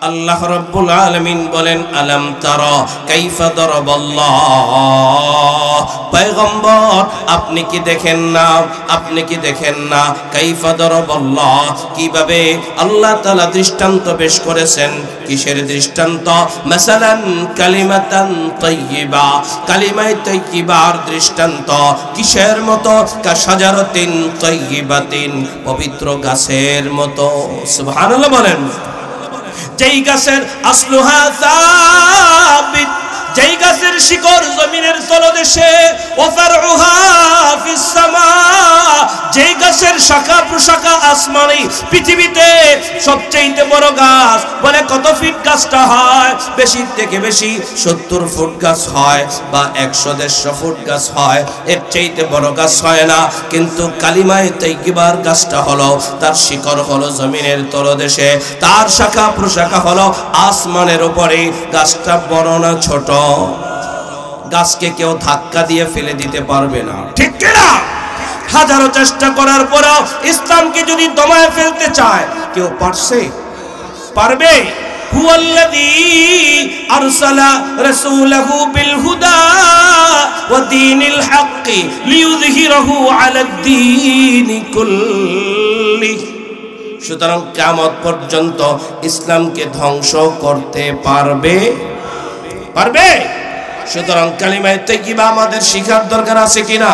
আল্লাহ রাব্বুল আলামিন বলেন আলাম তারা কাইফা দারাবাল্লাহ, পয়গম্বর আপনি কি দেখেন না কাইফা দারাবাল্লাহ, কিভাবে আল্লাহ তাআলা দৃষ্টান্ত পেশ করেছেন। কিসের দৃষ্টান্ত? মাসালান কালিমাতান তাইয়্যিবা, কালিমায়ে তাইয়্যিবার দৃষ্টান্ত। কিসের মতো? কাশাজারাতিন তাইয়্যিবাতিন, পবিত্র গাছের মতো। সুবহানাল্লাহ বলেন। যেই গাছের আসলুহা সাবিত, যেই গাছের শিকড় জমিনের তলদেশে, ওয়া ফারউহা ফিস সামা, যেই গাছের শাখা প্রশাখা আসমানে। পৃথিবীতে সবচেয়ে বড় গাছ বলে কত ফিট গাছটা হয়? বেশি থেকে বেশি 70 ফুট গাছ হয় বা 100-150 ফুট গাছ হয়, এর চাইতে বড় গাছ হয় না। কিন্তু কালিমায়ে তাইয়্যিবার গাছটা হলো, তার শিকড় হলো জমিনের তলদেশে, তার শাখা প্রশাখা হলো আসমানের উপরে। গাছটা বড় না ছোট? গাছকে কেউ ধাক্কা দিয়ে ফেলে দিতে পারবে না, ঠিক কিনা? হাজারো চেষ্টা করার পরও ইসলামকে যদি দমায় ফেলতে চায়, কেউ পারবে? হুয়াল্লাযী আরসালা রাসূলাহু বিল হুদা ওয়া দীনিল হাক্কি লিইয়ুযহিরাহু আলাদ-দীনি কুল্লিহি। সুতরাং কিয়ামত পর্যন্ত ইসলামকে ধ্বংস করতে পারবে? সুতরাং কালিমায়ে তাইয়্যিবা আমাদের শিখার দরকার আছে কিনা,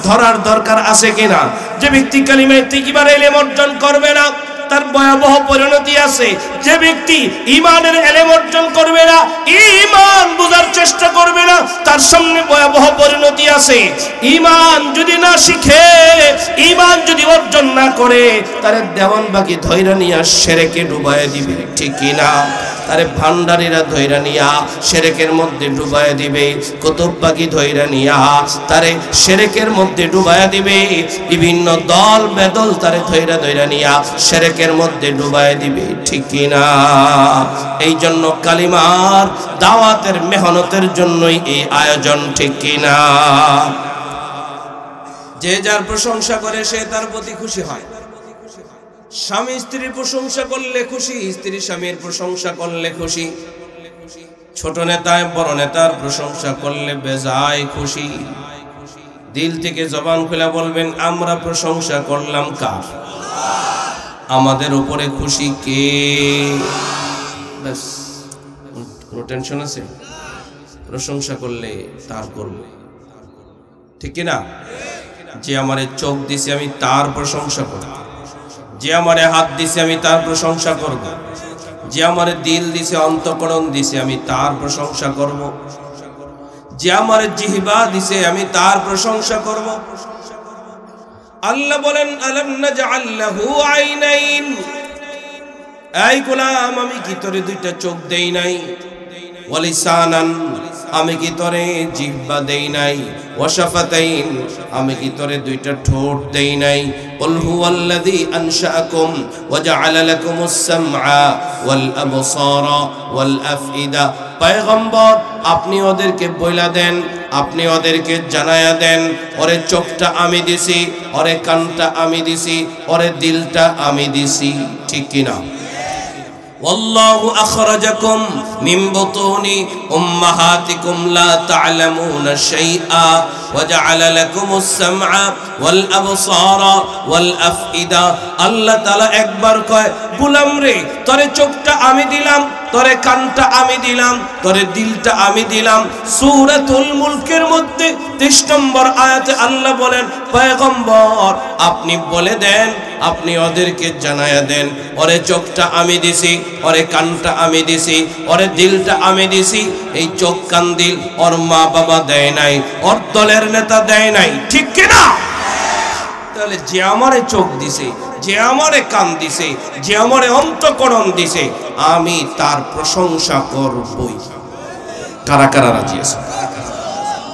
ধরার দরকার আছে কিনা? যে ব্যক্তি কালিমায়ে তাইয়্যিবার ইলম অর্জন করবে না, তার ভয়াবহ পরিণতি আছে। যে ব্যক্তি ঈমানের ইলম অর্জন করবে না, ঈমান বোঝার চেষ্টা করবে না, তার সামনে ভয়াবহ পরিণতি আছে। ঈমান যদি না শিখে, ঈমান যদি অর্জন না করে, তারে দেওয়ানবাগি ধইরা নিয়া শিরকে ডুবাইয়া দিবে, ঠিক কি না? তারে ভান্ডারীরা ধইরা নিয়া শিরকের মধ্যে ডুবাইয়া দিবে, কুতুববাগি ধইরা নিয়া তারে শিরকের মধ্যে ডুবাইয়া দিবে, বিভিন্ন দল বেদল তারে ধইরা নিয়া শিরকের মধ্যে ডুবাইয়া দিবে, ঠিক কি না? এই জন্য কালিমার দাওয়াতের মেহনতের জন্যই এই আয়োজন, ঠিক কি না? যে যার প্রশংসা করে সে তার প্রতি খুশি হয়। স্বামী স্ত্রীর প্রশংসা করলে খুশি, স্ত্রী স্বামীর প্রশংসা করলে খুশি। ছোট নেতায় বড় নেতার প্রশংসা করলে বেজায় খুশি। দিল থেকে জবান খুলে বলবেন, আমরা প্রশংসা করলাম কার? আমাদের উপরে খুশি কে? ব্যাস, কোনো টেনশন আছে? প্রশংসা করলে তার করব, ঠিক কিনা? যে আমারে চোখ দিছে আমি তার প্রশংসা করব, যে আমারে হাত দিছে আমি তার প্রশংসা করব, যে আমারে দিল দিছে, অন্তঃকরণ দিছে, আমি তার প্রশংসা করব, যে আমারে জিহ্বা দিছে আমি তার প্রশংসা করব। আল্লাহ বলেন, আলাম নাজআল লাহু আইনাইন, এই গোলাম আমি কি তোরে দুইটা চোখ দেই নাই? ওয়া লিসানান, আমি কি তোরে জিহ্বা দেই নাই? ওয়া শাফাতাইন, আমি কি তোরে দুইটা ঠোঁট দেই নাই? কুল হুয়াল্লাযী আনশাআকুম ওয়া জাআলা লাকুমুস সামআ ওয়াল আবসারা ওয়াল আফইদা। পয়গম্বর আপনি ওদেরকে বইলা দেন, আপনি ওদেরকে জানায়া দেন, ওরে চোখটা আমি দিছি, ওরে কানটা আমি দিছি, ওরে দিলটা আমি দিছি, ঠিক কিনা? ওয়াল্লাহু আখরাজাকুম মিন বুতুনি উম্মাহাতিকুম লা তা'লামুনা শাইআ ওয়া জা'আলা লাকুমুস সামআ ওয়াল আবসারা ওয়াল আফইদা। আল্লাহ তাআলা একবার কয়, গোলাম রে তোরে চোখটা আমি দিলাম, তোরে কানটা আমি দিলাম, তোরে দিলটা আমি দিলাম। সূরাতুল মুলকের মধ্যে 23 নম্বর আয়াতে আল্লাহ বলেন, পয়গম্বর আপনি বলে দেন, আপনি ওদেরকে জানায়া দেন, ওরে চোখটা আমি দিছি, ওরে কানটা আমি দিছি, ওরে দিলটা আমি দিছি। এই চোখ কান দিল ওর মা বাবা দেয় নাই, ওর দলের নেতা দেয় নাই, ঠিক কিনা? তাহলে যে আমারে চোখ দিছে, যে আমারে কান দিছে, যে আমারে অন্তঃকরণ দিছে, আমি তার প্রশংসা করবই। কারা কারা রাজি আছে?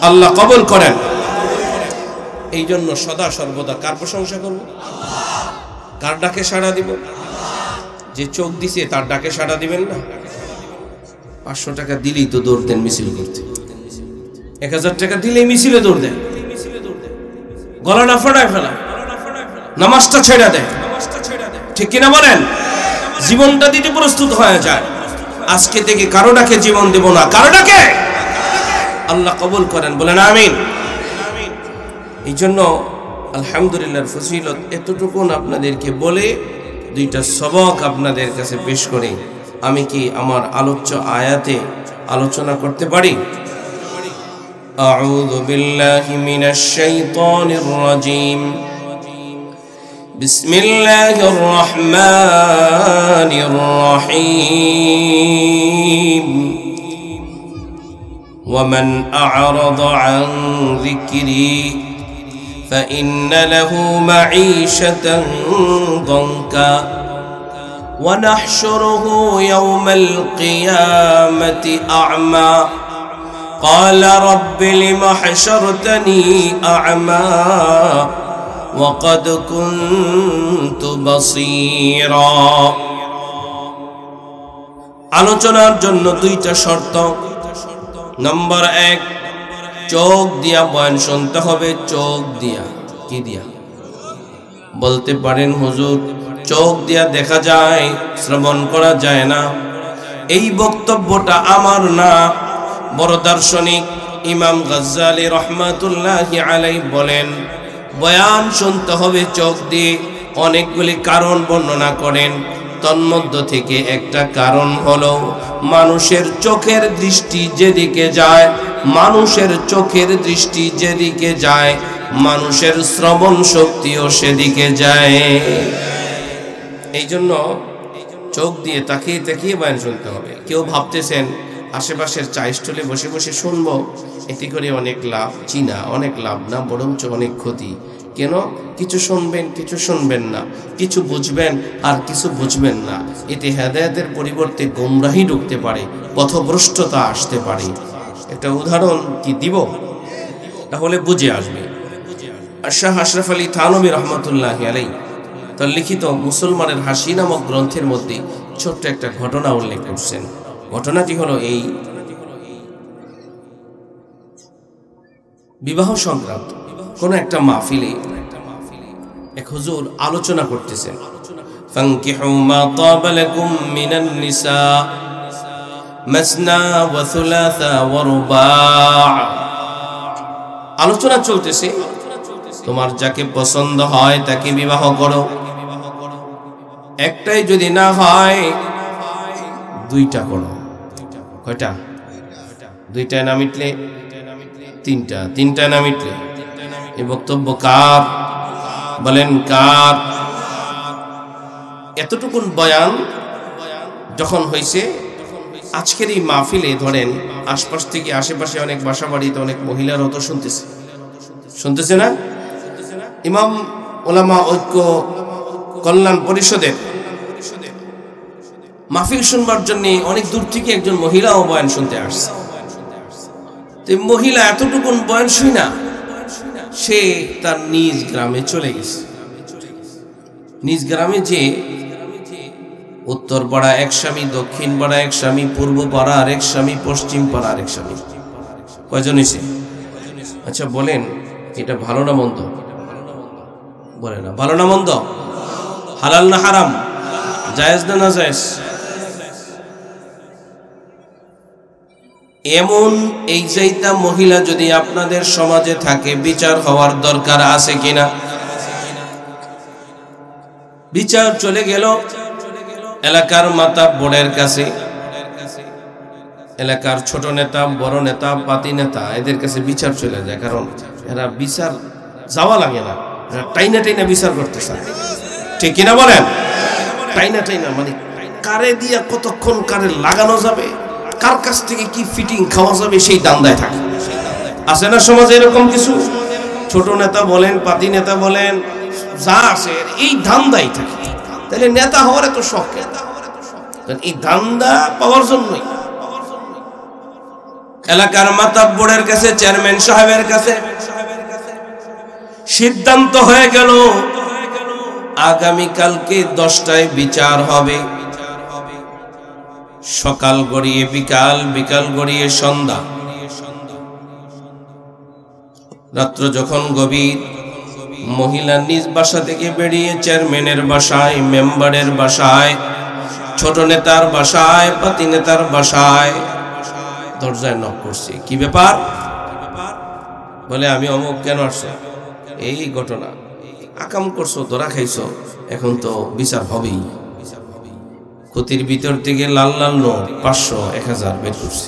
আল্লাহ কবুল করেন। এই জন্য সদা সর্বদা কার প্রশংসা করব? কার ডাকে সাড়া দিব? যে চোখ দিছে তার ডাকে সাড়া দিবেন না? 500 টাকা দিলেই তো দৌড় দেন মিছিল করতে, 1000 টাকা দিলেই মিছিলে দৌড় দেন, গলাটা ফাটায় ফেলা, নামাজটা ছেড়ে দেয়, ঠিক কিনা বলেন? জীবনটা দিতে প্রস্তুত হয়ে যায়। আজকে থেকে কারোটাকে জীবন দেব না, কারোটাকে আল্লাহ কবুল করেন, বলেন আমিন। এই জন্য আলহামদুলিল্লাহর ফজিলত এতটুকুন আপনাদেরকে বলে দুইটা সবক আপনাদের কাছে পেশ করে আমি কি আমার আলোচ্য আয়াতে আলোচনা করতে পারি? আউযু বিল্লাহি মিনাশ শাইতানির রাজীম। বিসমিল্লাহির রহমানির রহিম। ومن أعرض عن ذكري فإن له معيشة ضنكا ونحشره يوم القيامة أعمى قال رب لم حشرتني أعمى وقد كنت بصيرا। আলোচনার জন্য দুইটা শর্ত। নম্বর 1, চোখ দিয়া বয়ান শুনতে হবে। চোখ দিয়া, কি দিয়া? বলতে পারেন হুজুর চোখ দিয়া দেখা যায়, শ্রবণ করা যায় না। এই বক্তব্যটা আমার না, বড় দার্শনিক ইমাম গাজ্জালি রহমাতুল্লাহি আলাইহি বলেন বয়ান শুনতে হবে চোখ দিয়ে। অনেকগুলি কারণ বর্ণনা করেন, তন্মধ্য থেকে একটা কারণ হলো মানুষের চোখের দৃষ্টি যেদিকে যায়, মানুষের চোখের দৃষ্টি যেদিকে যায়, মানুষের শ্রবণ শক্তিও সেদিকে যায়। এই জন্য চোখ দিয়ে তাকিয়ে তাকিয়ে বয়ান শুনতে হবে। কেউ ভাবতেছেন আশেপাশের চা স্টলে বসে বসে শুনবো, এটি করে অনেক লাভ। চিনা অনেক লাভ না, বরঞ্চ অনেক ক্ষতি। কেন? কিছু শুনবেন, কিছু শুনবেন না, কিছু বুঝবেন আর কিছু বুঝবেন না। এতে হেদায়েতের পরিবর্তে গোমরাহি ঢুকতে পারে, পথভ্রষ্টতা আসতে পারে। একটা উদাহরণ কি দিব, তাহলে বুঝে আসবে। শাহ আশরাফ আলী থানভী রহমতুল্লাহি আলাইহি তার লিখিত মুসলমানের হাসি নামক গ্রন্থের মধ্যে ছোট্ট একটা ঘটনা উল্লেখ করছেন। ঘটনাটি হলো এই, বিবাহ সংক্রান্ত কোন একটা মাহফিলে এক হুজুর আলোচনা করতেছেন, ফানকিহু মা তাবা লাকুম মিনান নিসা মাসনা ওয়া থুলাথা ওয়া রুবা'। আলোচনা চলতেছে, তোমার যাকে পছন্দ হয় তাকে বিবাহ করো, একটাই যদি না হয় দুইটা করো। কয়টা? দুইটায় না মিটলে তিনটা, তিনটায় না মিটলে। এই বক্তব্য কার? বলেন কার? এতটুকুন বয়ান যখন হয়েছে, আজকের এই মাহফিলে ধরেন আশপাশ থেকে আশেপাশে অনেক বাসা বাড়িতে অনেক মহিলারাও তো শুনতেছে না? ইমাম ওলামা ঐক্য কল্যাণ পরিষদের মাহফিল শুনবার জন্য অনেক দূর থেকে একজন মহিলাও বয়ান শুনতে আসছে। তো মহিলা এতটুকুন বয়ান শুই না, সে তার নিজ গ্রামে চলে গেছে। নিজ গ্রামে যে উত্তর পাড়া এক স্বামী, দক্ষিণ পাড়া এক স্বামী, পূর্ব পাড়া আরেক স্বামী, পশ্চিম পাড়া আরেক স্বামী। কয়জন হয়েছে? আচ্ছা বলেন, এটা ভালো না মন্দ? বলে না, ভালো না মন্দ? হালাল না হারাম? জায়েজ না না জায়েজ? এমন এই জায়গা মহিলা যদি আপনাদের সমাজে থাকে, বিচার হওয়ার দরকার আছে কিনা? বিচার চলে গেল এলাকার মাতাব্বরের কাছে, এলাকার ছোট নেতা, বড় নেতা, পাতি নেতা, এদের কাছে বিচার চলে যায়। কারণ এরা বিচার যাওয়া লাগে না, টাইনা টাইনা বিচার করতে চায়। ঠিক কিনা বলেন? টাইনা টাইনা মানে কারে দিয়া কতক্ষণ কারে লাগানো যাবে, কার কাছ থেকে কি ফিটিং খাওয়া যাবে, সেই দান্দায় থাকে। আছে না সমাজে এরকম কিছু? ছোট নেতা বলেন, পাতি নেতা বলেন, যা আছে এই ধান্দাই থাকে। তাহলে নেতা হওয়ার এত শখ, এই ধান্দা পাওয়ার জন্যই এলাকার মাতাব্বরের কাছে, চেয়ারম্যান সাহেবের কাছে সিদ্ধান্ত হয়ে গেল আগামীকালকে 10টায় বিচার হবে। সকাল গড়িয়ে বিকাল, বিকাল গড়িয়ে সন্ধ্যা, রাত্র যখন গভীর, মহিলা নিজ বাসা থেকে বেরিয়ে চেয়ারম্যানের বাসায়, মেম্বারের বাসায় ছোট নেতার বাসায়, পাতি নেতার বাসায় দরজায় নক করছি। কি ব্যাপার? বলে আমি অমুক। কেন আসছো? এই ঘটনা, আকাম করছো, ধরা খাইছো, এখন তো বিচার হবেই। ক্ষতির ভিতর থেকে লাল লাল নোট 500 1000 বের করছি।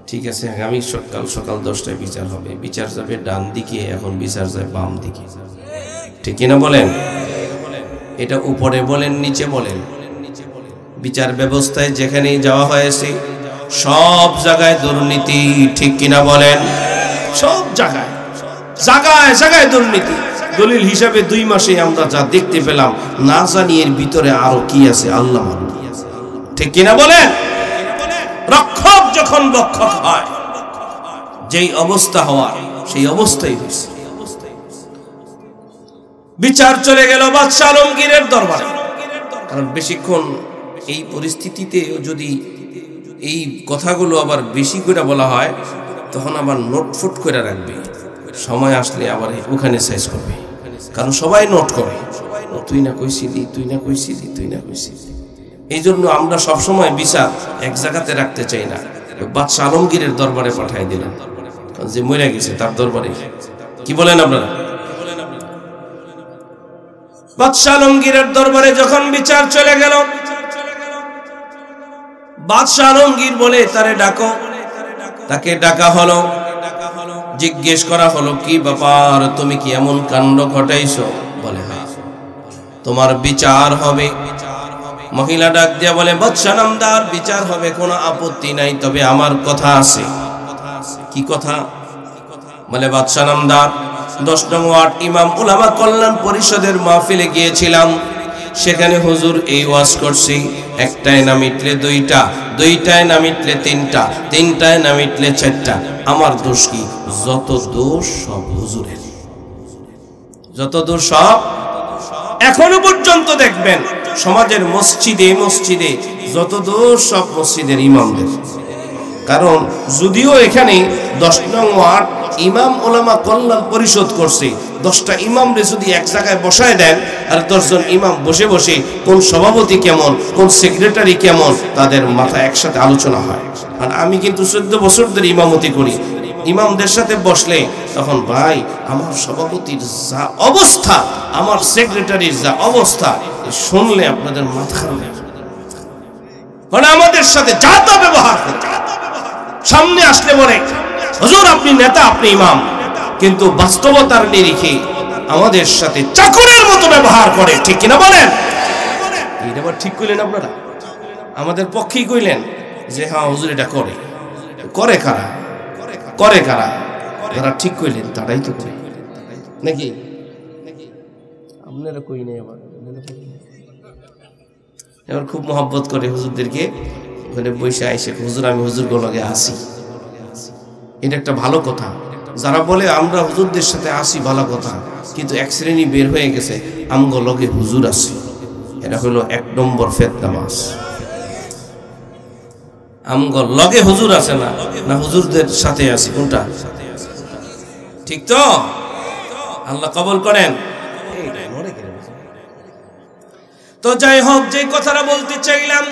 ঠিক আছে, আগামী সকাল সকাল 10টায় বিচার হবে। বিচার যাবে ডান দিকে, এখন বিচার যায় বাম দিকে। ঠিক কিনা বলেন? এটা উপরে বলেন নিচে বলেন, বিচার ব্যবস্থায় যেখানেই যাওয়া হয়েছে সব জায়গায় দুর্নীতি। ঠিক কিনা বলেন? সব জায়গায় জায়গায় জায়গায় দুর্নীতি। দলিল হিসাবে 2 মাসে আমরা যা দেখতে পেলাম, না জানি এর ভিতরে আরো কি আছে আল্লাহ মালুম। ঠিক কিনা বলেন? রক্ষক যখন রক্ষক হয়, যেই অবস্থা হওয়ার সেই অবস্থাই হয়েছে। বিচার চলে গেল বাদশা আলমগীরের দরবারে। কারণ বেশিক্ষণ এই পরিস্থিতিতে যদি এই কথাগুলো আবার বেশি করে বলা হয়, তখন আবার নোটফুট করে রাখবে, সময় আসলে আবার ওখানে সাইজ করবে। কারণ সবাই নোট করে, তুই না কইছিলি, তুই না কইছিলি, তুই না কইছিলি। এই জন্য আমরা সবসময় বিচার এক জায়গাতে রাখতে চাই না। বাদশা আলমগীরের দরবারে পাঠাই দিলাম, যে মরে গেছে তার দরবারে। কি বলেন আপনারা? বাদশা আলমগীরের দরবারে যখন বিচার চলে গেল, বাদশা আলমগীর বলে তারে ডাকো। তাকে ডাকা হলো, জিজ্ঞেস করা হলো, কি ব্যাপার, তুমি কি এমন কাণ্ড ঘটাইছো? বলে হ্যাঁ, তোমার বিচার হবে। মহিলা ডাক দিয়া বলে, বাদশা নামদার, বিচার হবে, কোনো আপত্তি নাই, তবে আমার কথা আছে। কি কথা? বলে, বাদশা নামদার, 10 নং ওয়ার্ড ইমাম উলামা কল্যাণ পরিষদের মাহফিলে গিয়েছিলাম। সেখানে হুজুর এই ওয়াজ করছি, একটায় না মিটলে 2টা, 2টায় না মিটলে 3টা, 3টায় না মিটলে 4টা। আমার দোষ কি? যত দোষ সব হুজুরের, যত দোষ সব। এখনো পর্যন্ত দেখবেন সমাজের মসজিদে মসজিদে যত দোষ সব মসজিদের ইমামদের। কারণ যদিও এখানে 10 নং ওয়ার্ড ইমাম ওলামা কল্যাণ পরিষদ করছে, 10টা ইমামরে যদি এক জায়গায় বসায় দেন, আর 10 জন ইমাম বসে বসে কোন সভাপতি কেমন, কোন সেক্রেটারি কেমন, তাদের মাথায় একসাথে আলোচনা হয়। আর আমি কিন্তু 14 বছর ধরে ইমামতি করি। ইমামদের সাথে বসলে তখন, ভাই আমার সভাপতির যা অবস্থা, আমার সেক্রেটারির যা অবস্থা, শুনলে আপনাদের মাথা খারাপ হয়ে যাবে। মানে আমাদের সাথে যা তা ব্যবহার করে, সামনে আসলে বলে, হুজুর আপনি নেতা, আপনি ইমাম, কিন্তু বাস্তবতার নিরিখে আমাদের সাথে চাকরের মতো ব্যবহার করে। ঠিক কিনা বলেন? এটা আবার ঠিক কইলেন আপনারা? আমাদের পক্ষেই কইলেন যে হ্যাঁ হুজুর এটা করে। করে কারা? করে কারা? যারা ঠিক কইলেন তারাই তো করে, নাকি? আপনারা কই নেই। এবার খুব মহব্বত করে হুজুরদেরকে, ওখানে বসে আইসে, হুজুর আমি হুজুর লগে আসি। এটা একটা ভালো কথা। যারা বলে আমরা হুজুরদের সাথে আসি, ভালো কথা, কিন্তু এক শ্রেণী বের হয়ে গেছে, আমগো লগে হুজুর আছে। এটা হলো 1 নম্বর ফেতনাবাজ। আমগো লগে হুজুর আছে না, না হুজুরদের সাথে আছে, কোনটা ঠিক? তো আল্লাহ কবুল করেন। তো যাই হোক, যে কথাটা বলতে চাইলাম,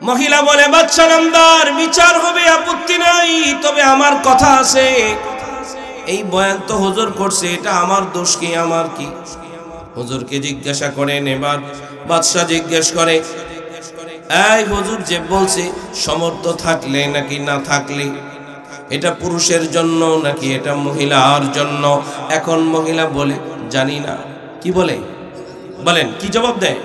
মহিলা বলে, বাদশা নামদার, বিচার হবে, আপত্তি নাই, তবে আমার কথা আছে। এই বয়ান তো হুজুর করছে, এটা আমার দোষ কি? আমার কি? হুজুরকে জিজ্ঞাসা করেন। এবার বাদশা জিজ্ঞেস করে, এই হুজুর যে বলছে, সমর্থ থাকলে নাকি না থাকলে, এটা পুরুষের জন্য নাকি এটা মহিলার জন্য? এখন মহিলা বলে, জানি না। কি বলে? বলেন, কি জবাব দেয়?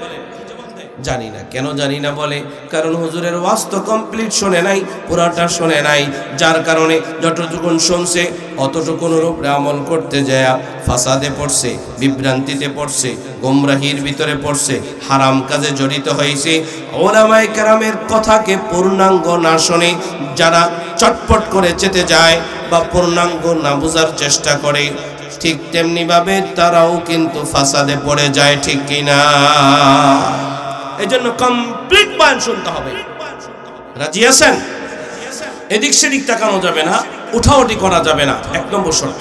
জানি না। কেন জানি না বলে? কারণ হুজুরের ওয়াজ তো কমপ্লিট শোনে নাই, পুরাটা শোনে নাই, যার কারণে যতটুকুন শুনছে অতটুকুনের উপরে আমল করতে যায় ফাসাদে পড়ছে, বিভ্রান্তিতে পড়ছে, গোমরাহির ভিতরে পড়ছে, হারাম কাজে জড়িত হয়েছে। ওলামায়ে কেরামের কথাকে পূর্ণাঙ্গ না শুনে যারা চটপট করে চেতে যায় বা পূর্ণাঙ্গ না বোঝার চেষ্টা করে, ঠিক তেমনি ভাবে তারাও কিন্তু ফাসাদে পড়ে যায়। ঠিক কিনা? এই জন্য কমপ্লিট বয়ান শুনতে হবে। রাজি আছেন? এদিক সেদিক তাকানো যাবে না, উঠাউঠি করা যাবে না। 1 নম্বর শর্ত।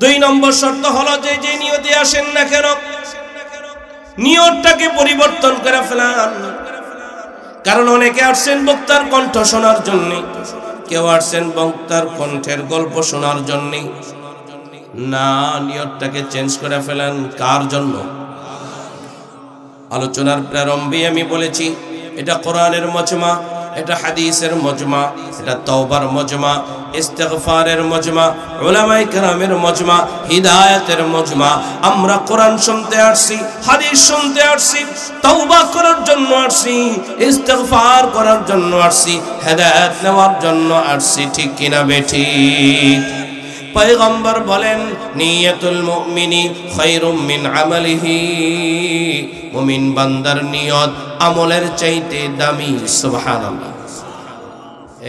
2 নম্বর শর্ত হলো, যে নিয়তে আসেন না কেন, নিয়তটাকে পরিবর্তন করে ফেলান। কারণ অনেকে আসছেন বক্তার কণ্ঠ শোনার জন্য, কেউ আসছেন বক্তার কণ্ঠের গল্প শোনার জন্য। না, নিয়তটাকে চেঞ্জ করে ফেলান। কার জন্য? আলোচনার প্রারম্ভে আমি বলেছি এটা কোরআনের মজমা, এটা হাদিসের মজমা, এটা তওবার মজমা, ইস্তিগফারের মজমা, উলামায়ে কেরামের মজমা, হিদায়াতের মজমা। আমরা কোরআন শুনতে আসছি, হাদিস শুনতে আসছি, তওবা করার জন্য আসছি, ইস্তিগফার করার জন্য আসছি, হেদায়েত নেওয়ার জন্য আসছি। ঠিক কিনা বেঠিক? পয়গম্বর বলেন নিয়াতুল মুমিনি খায়রুম মিন আমালিহি, মুমিন বান্দার নিয়ত আমলের চাইতে দামি। সুবহানাল্লাহ।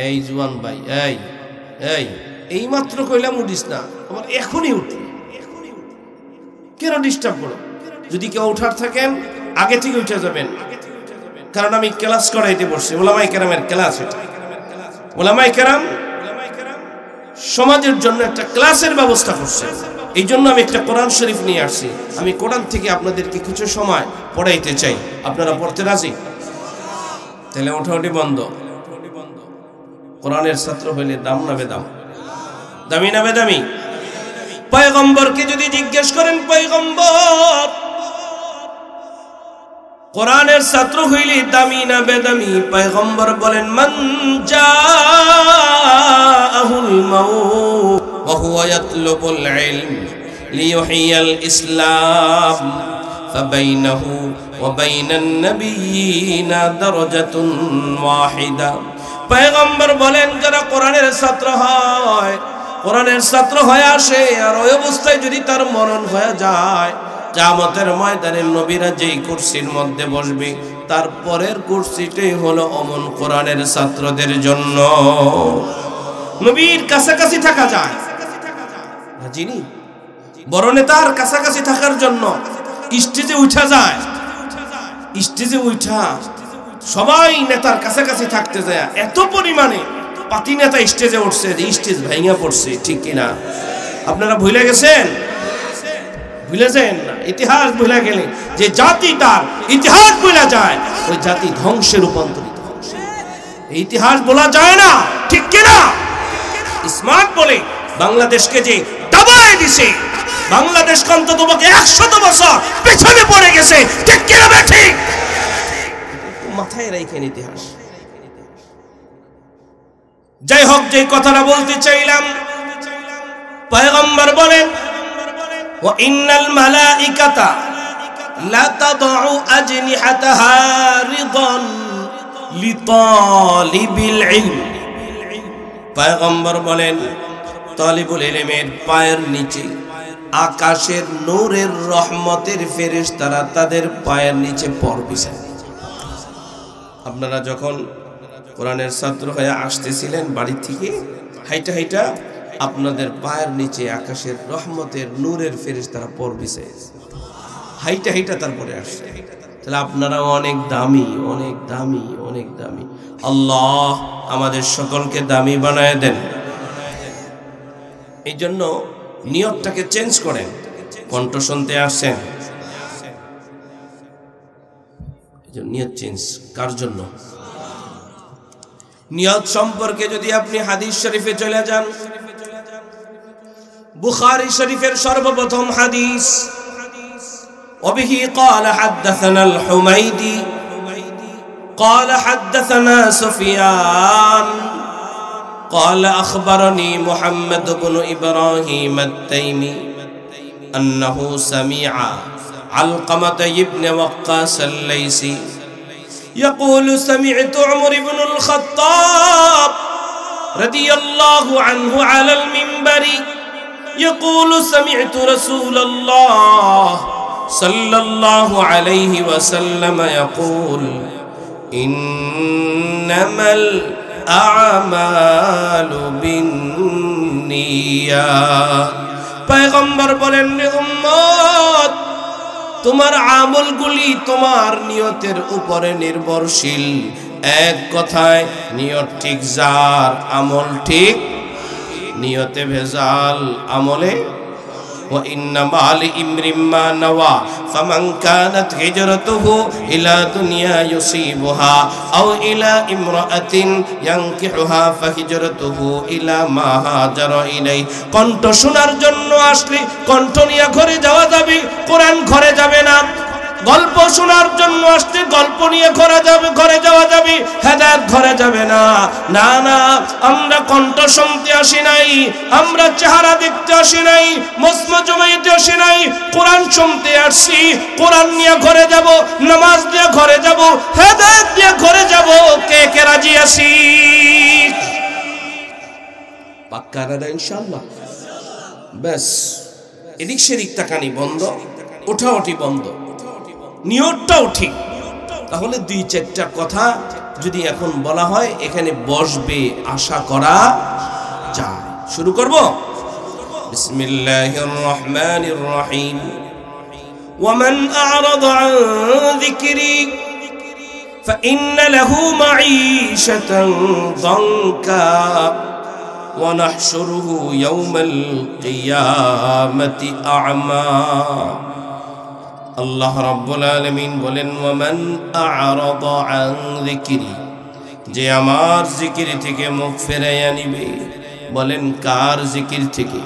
এই জুয়ান ভাই, এই মাত্র কইলাম উঠিস না, আবার এখনই উঠি, কেন ডিস্টার্ব করো? যদি কেউ উঠার থাকেন আগে থেকে উঠে যাবেন, কারণ আমি ক্লাস করাইতে বসছি। উলামায়ে কেরামের ক্লাস এটা। উলামায়ে কেরাম সমাজের জন্য একটা ক্লাসের ব্যবস্থা করছে। এই জন্য আমি একটা কোরআন শরীফ নিয়ে আসছি। আমি কোরআন থেকে আপনাদেরকে কিছু সময় পড়াইতে চাই। আপনারা পড়তে রাজি? তাহলে ওঠাউঠি বন্ধ। কোরআনের ছাত্র হইলে দাম না বেদাম? দামি না বেদামি? পয়গম্বরকে যদি জিজ্ঞেস করেন, পয়গম্বর কোরআনের ছাত্র হইলে দামি না বেদামি? পয়গম্বর বলেন মান জাআহুল মাউত ওয়া হুয়া ইয়াতলুবুল ইলম লিইহিয়াল ইসলাম ফাবাইনাহু ওয়া বাইনান নাবিয়িনা দারাজাতুন ওয়াহিদা। পয়গম্বর বলেন যারা কোরআনের ছাত্র হয়, কোরআনের ছাত্র হয়ে আসে, আর ওই অবস্থায় যদি তার মরণ হয়ে যায়, কিয়ামতের ময়দানে নবীরা যেই কুরসির মধ্যে বসবে, তার পরের কুরসিটাই হলো অমন কোরআনের ছাত্রদের জন্য। নবীর কাছাকাছি থাকা যায়, যিনি বড় নেতার কাছাকাছি থাকার জন্য স্টেজে উঠা যায়। স্টেজে উঠা সবাই নেতার কাছাকাছি থাকতে যায়। এত পরিমাণে পাতি নেতা স্টেজে উঠছে যে স্টেজ ভেঙে পড়ছে। ঠিক কিনা? আপনারা ভুলে গেছেন? ভুলেছেন না? ইতিহাস ভুলে গেলে যে জাতি তার ইতিহাস ভুলে যায়, ওই জাতি ধ্বংসে রূপান্তরিত হয়। এই ইতিহাস বলা যায় না। ঠিক কিনা? স্মার্ট বলে বাংলাদেশকে যে দাবায় দিছে, বাংলাদেশ অন্তত 100 বছর পেছনে পড়ে গেছে। ঠিক কিনা ঠিক? মাথায় রাখেন ইতিহাস। যাই হোক, যে কথাটা বলতে চাইলাম, পয়গম্বর বলেন ওয়া ইন্নাল মালাইকাতা লা তাদউ আজনিহাতাহা রিদান লিতালিবিল ইলম। পয়গম্বর বলেন তালিবুল ইলমের পায়ের নিচে আকাশের নূরের রহমতের ফেরেশতারা তাদের পায়ের নিচে পর বিছায়। আপনারা যখন কোরআনের ছাত্র হয়ে আসতেছিলেন বাড়ি থেকে হাইটা হাইটা, আপনাদের পায়ের নিচে আকাশের রহমতের নূরের ফেরেশতারা পর বিছায় হাইটা হাইটা তারপরে আসছে। তাহলে আপনারা অনেক দামি, অনেক দামি, অনেক দামি। আল্লাহ আমাদের সকলকে দামি বানায় দেন। এই জন্য নিয়তটাকে চেঞ্জ করেন। কণ্ঠ শুনতে আসছেন, নিয়ত চেঞ্জ। কার জন্য? নিয়ত সম্পর্কে যদি আপনি হাদিস শরীফে চলে যান, বুখারী শরীফের সর্বপ্রথম হাদিস, ওবিহি قال حدثنا الحميدي قال حدثنا سفيان قال أخبرني محمد بن إبراهيم التيمي أنه سمع علقمة بن وقاص الليثي يقول سمعت عمر بن الخطاب رضي الله عنه على المنبر يقول سمعت رسول الله صلى الله عليه وسلم يقول إنما الأعمال بالنيات। পয়গম্বর বলেন, উম্মত তোমার আমলগুলি তোমার নিয়তের উপরে নির্ভরশীল। এক কথায় নিয়ত ঠিক যার, আমল ঠিক। নিয়তে ভেজাল, আমলে ওয়া ইন্নামা লিইমরিম মা নাওয়া ফামান কানাত হিজরাতুহু ইলা দুনিয়া ইউসিবুহা আও ইলা ইমরাআতিন ইয়ানকিহুহা ফাহিজরাতুহু ইলা মা হাজারা ইলাই। কণ্ঠ শোনার জন্য আসলে কণ্ঠ নিয়ে ঘরে যাওয়া যাবে, কোরআন ঘরে যাবে না। গল্প শোনার জন্য আসলে গল্প নিয়ে ঘরে যাওয়া যাবে, হেদায়েত ঘরে যাবে না। না না, আমরা কণ্ঠ শুনতে আসি নাই, আমরা চেহারা দেখতে আসি নাই, মজমা জমাইতে আসি নাই, কোরআন শুনতে আসছি। কোরআন নিয়ে ঘরে যাব, নামাজ নিয়ে ঘরে যাব, হেদায়েত নিয়ে ঘরে যাব। কে কে রাজি আছি? পাক্কা না ইনশাআল্লাহ? ব্যাস, এদিক সেদিক তাকানি বন্ধ, ওঠাওঠি বন্ধ, নিয়তটাও ঠিক। তাহলে দুই চারটা কথা যদি এখন বলা হয় এখানে বসবে, আশা করা যায়। শুরু করব। বিসমিল্লাহির রহমানির রহিম। ওয়ামান আ'রাদা আন যিকরি ফাইন্না লাহু মাঈশাতান দানকা ওয়া নাহশুরুহু ইয়াওমাল কিয়ামাতি আ'মা। আল্লাহ রাব্বুল আলামিন বলেন, ওয়ামান আ'রাদা আন যিকরি, যে আমার জিকির থেকে মুখ ফিরাইয়া নিবে। বলেন কার জিকির থেকে?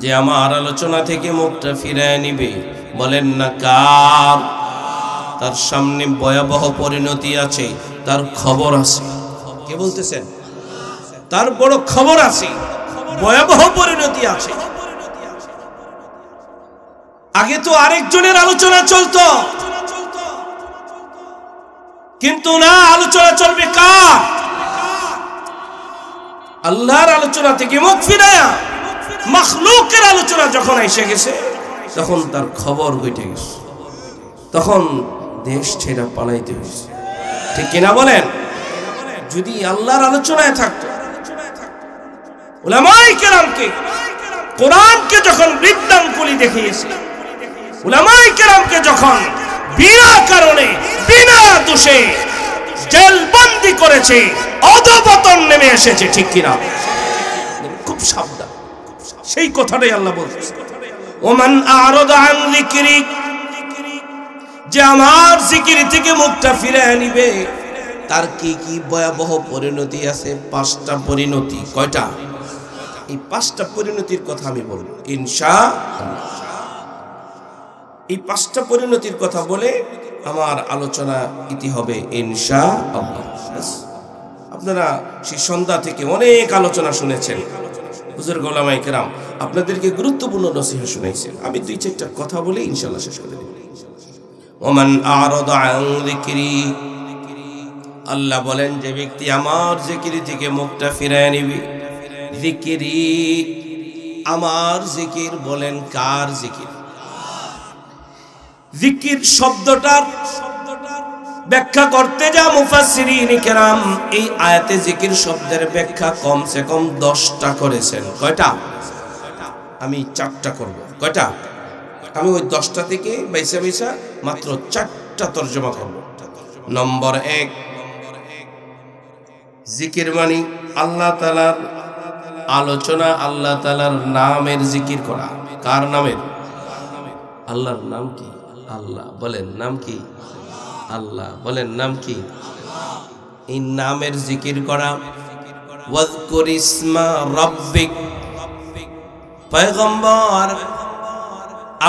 যে আমার আলোচনা থেকে মুখটা ফিরাইয়া নিবে। বলেন না কার? তার সামনে ভয়াবহ পরিণতি আছে, তার খবর আছে। কে বলতেছেন? তার বড় খবর আছে, ভয়াবহ পরিণতি আছে। আগে তো আরেকজনের আলোচনা চলতো, কিন্তু না, আলোচনা চলবে কার? আল্লাহর আলোচনা থেকে মুখ ফিরায়া মাখলুকের আলোচনা যখন এসে গেছে, তখন তার খবর ঘটে গেছে, তখন দেশ ছেড়ে পালাইতে হয়েছে। ঠিক কিনা বলেন? যদি আল্লাহর আলোচনায় থাকতো, উলামায়ে কেরামকে, কোরআনকে যখন বৃদ্ধাঙ্গুলি দেখিয়েছে, উলামায়ে কেরামকে যখন বিনা কারণে বিনা দোষে জেলবন্দি করেছে, অধঃপতন নেমে এসেছে। ঠিক কিনা? খুব সাবধান, সেই কথাটাই আল্লাহ বলছেন, ওমান আ'রাদা আন যিকরি, যে আমার জিকির থেকে মুখটা ফিরিয়ে নিবে, তার কি কি ভয়াবহ পরিণতি আছে? 5টা পরিণতি। কয়টা? এই 5টা পরিণতির কথা আমি বলবো ইনশাআল্লাহ। এই 5টা পরিণতির কথা বলে আমার আলোচনা ইতি হবে ইনশাআল্লাহ। আপনারা সেই সন্ধ্যা থেকে অনেক আলোচনা শুনেছেন, বুজুর্গ উলামায়ে কেরাম আপনাদেরকে গুরুত্বপূর্ণ নসিহত শুনাইছেন। আমি 2-4টা কথা বলে ইনশাআল্লাহ শেষ করে দেব। ওমান আ'রাদা আন যিকরি, আল্লাহ বলেন যে ব্যক্তি আমার জিকির থেকে মুখটা ফিরিয়ে নেবে। যিকরি, আমার জিকির। বলেন কার জিকির? জিকির শব্দটার ব্যাখ্যা করতে যা মুফাসসিরিন কেরাম এই আয়াতে জিকির শব্দের ব্যাখ্যা কমসে কম 10টা করেছেন। কয়টা? আমি 4টা করব। কয়টা? আমি ওই 10টা থেকে বাইসা বাইসা মাত্র 4টা তরজমা করব। নম্বর 1, জিকির মানে আল্লাহ তাআলার আলোচনা, আল্লাহ তাআলার নামের জিকির করা। কার নামের? আল্লাহর নাম কি? আল্লাহ। বলেন নাম কি? আল্লাহ। বলেন নাম কি? এই নামের জিকির করা। ওয়াজকুর ইসমা রাব্বিক, পয়গম্বর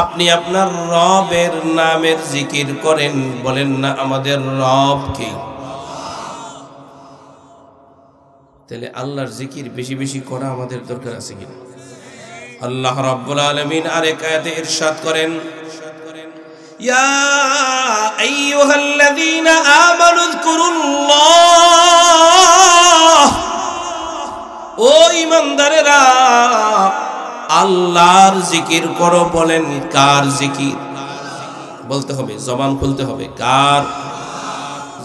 আপনি আপনার রবের নামের জিকির করেন। বলেন না আমাদের রব কে? তাহলে আল্লাহর জিকির বেশি বেশি করা আমাদের দরকার আছে কিনা? আল্লাহ রাব্বুল আলামিন আরেক আয়াতে ইরশাদ করেন, ইয়া আইয়ুহাল্লাযীনা আমানু যকুরুল্লাহ, ও ঈমানদারেরা আল্লাহর জিকির করো। বলেন কার জিকির? বলতে হবে, জবান খুলতে হবে। কার?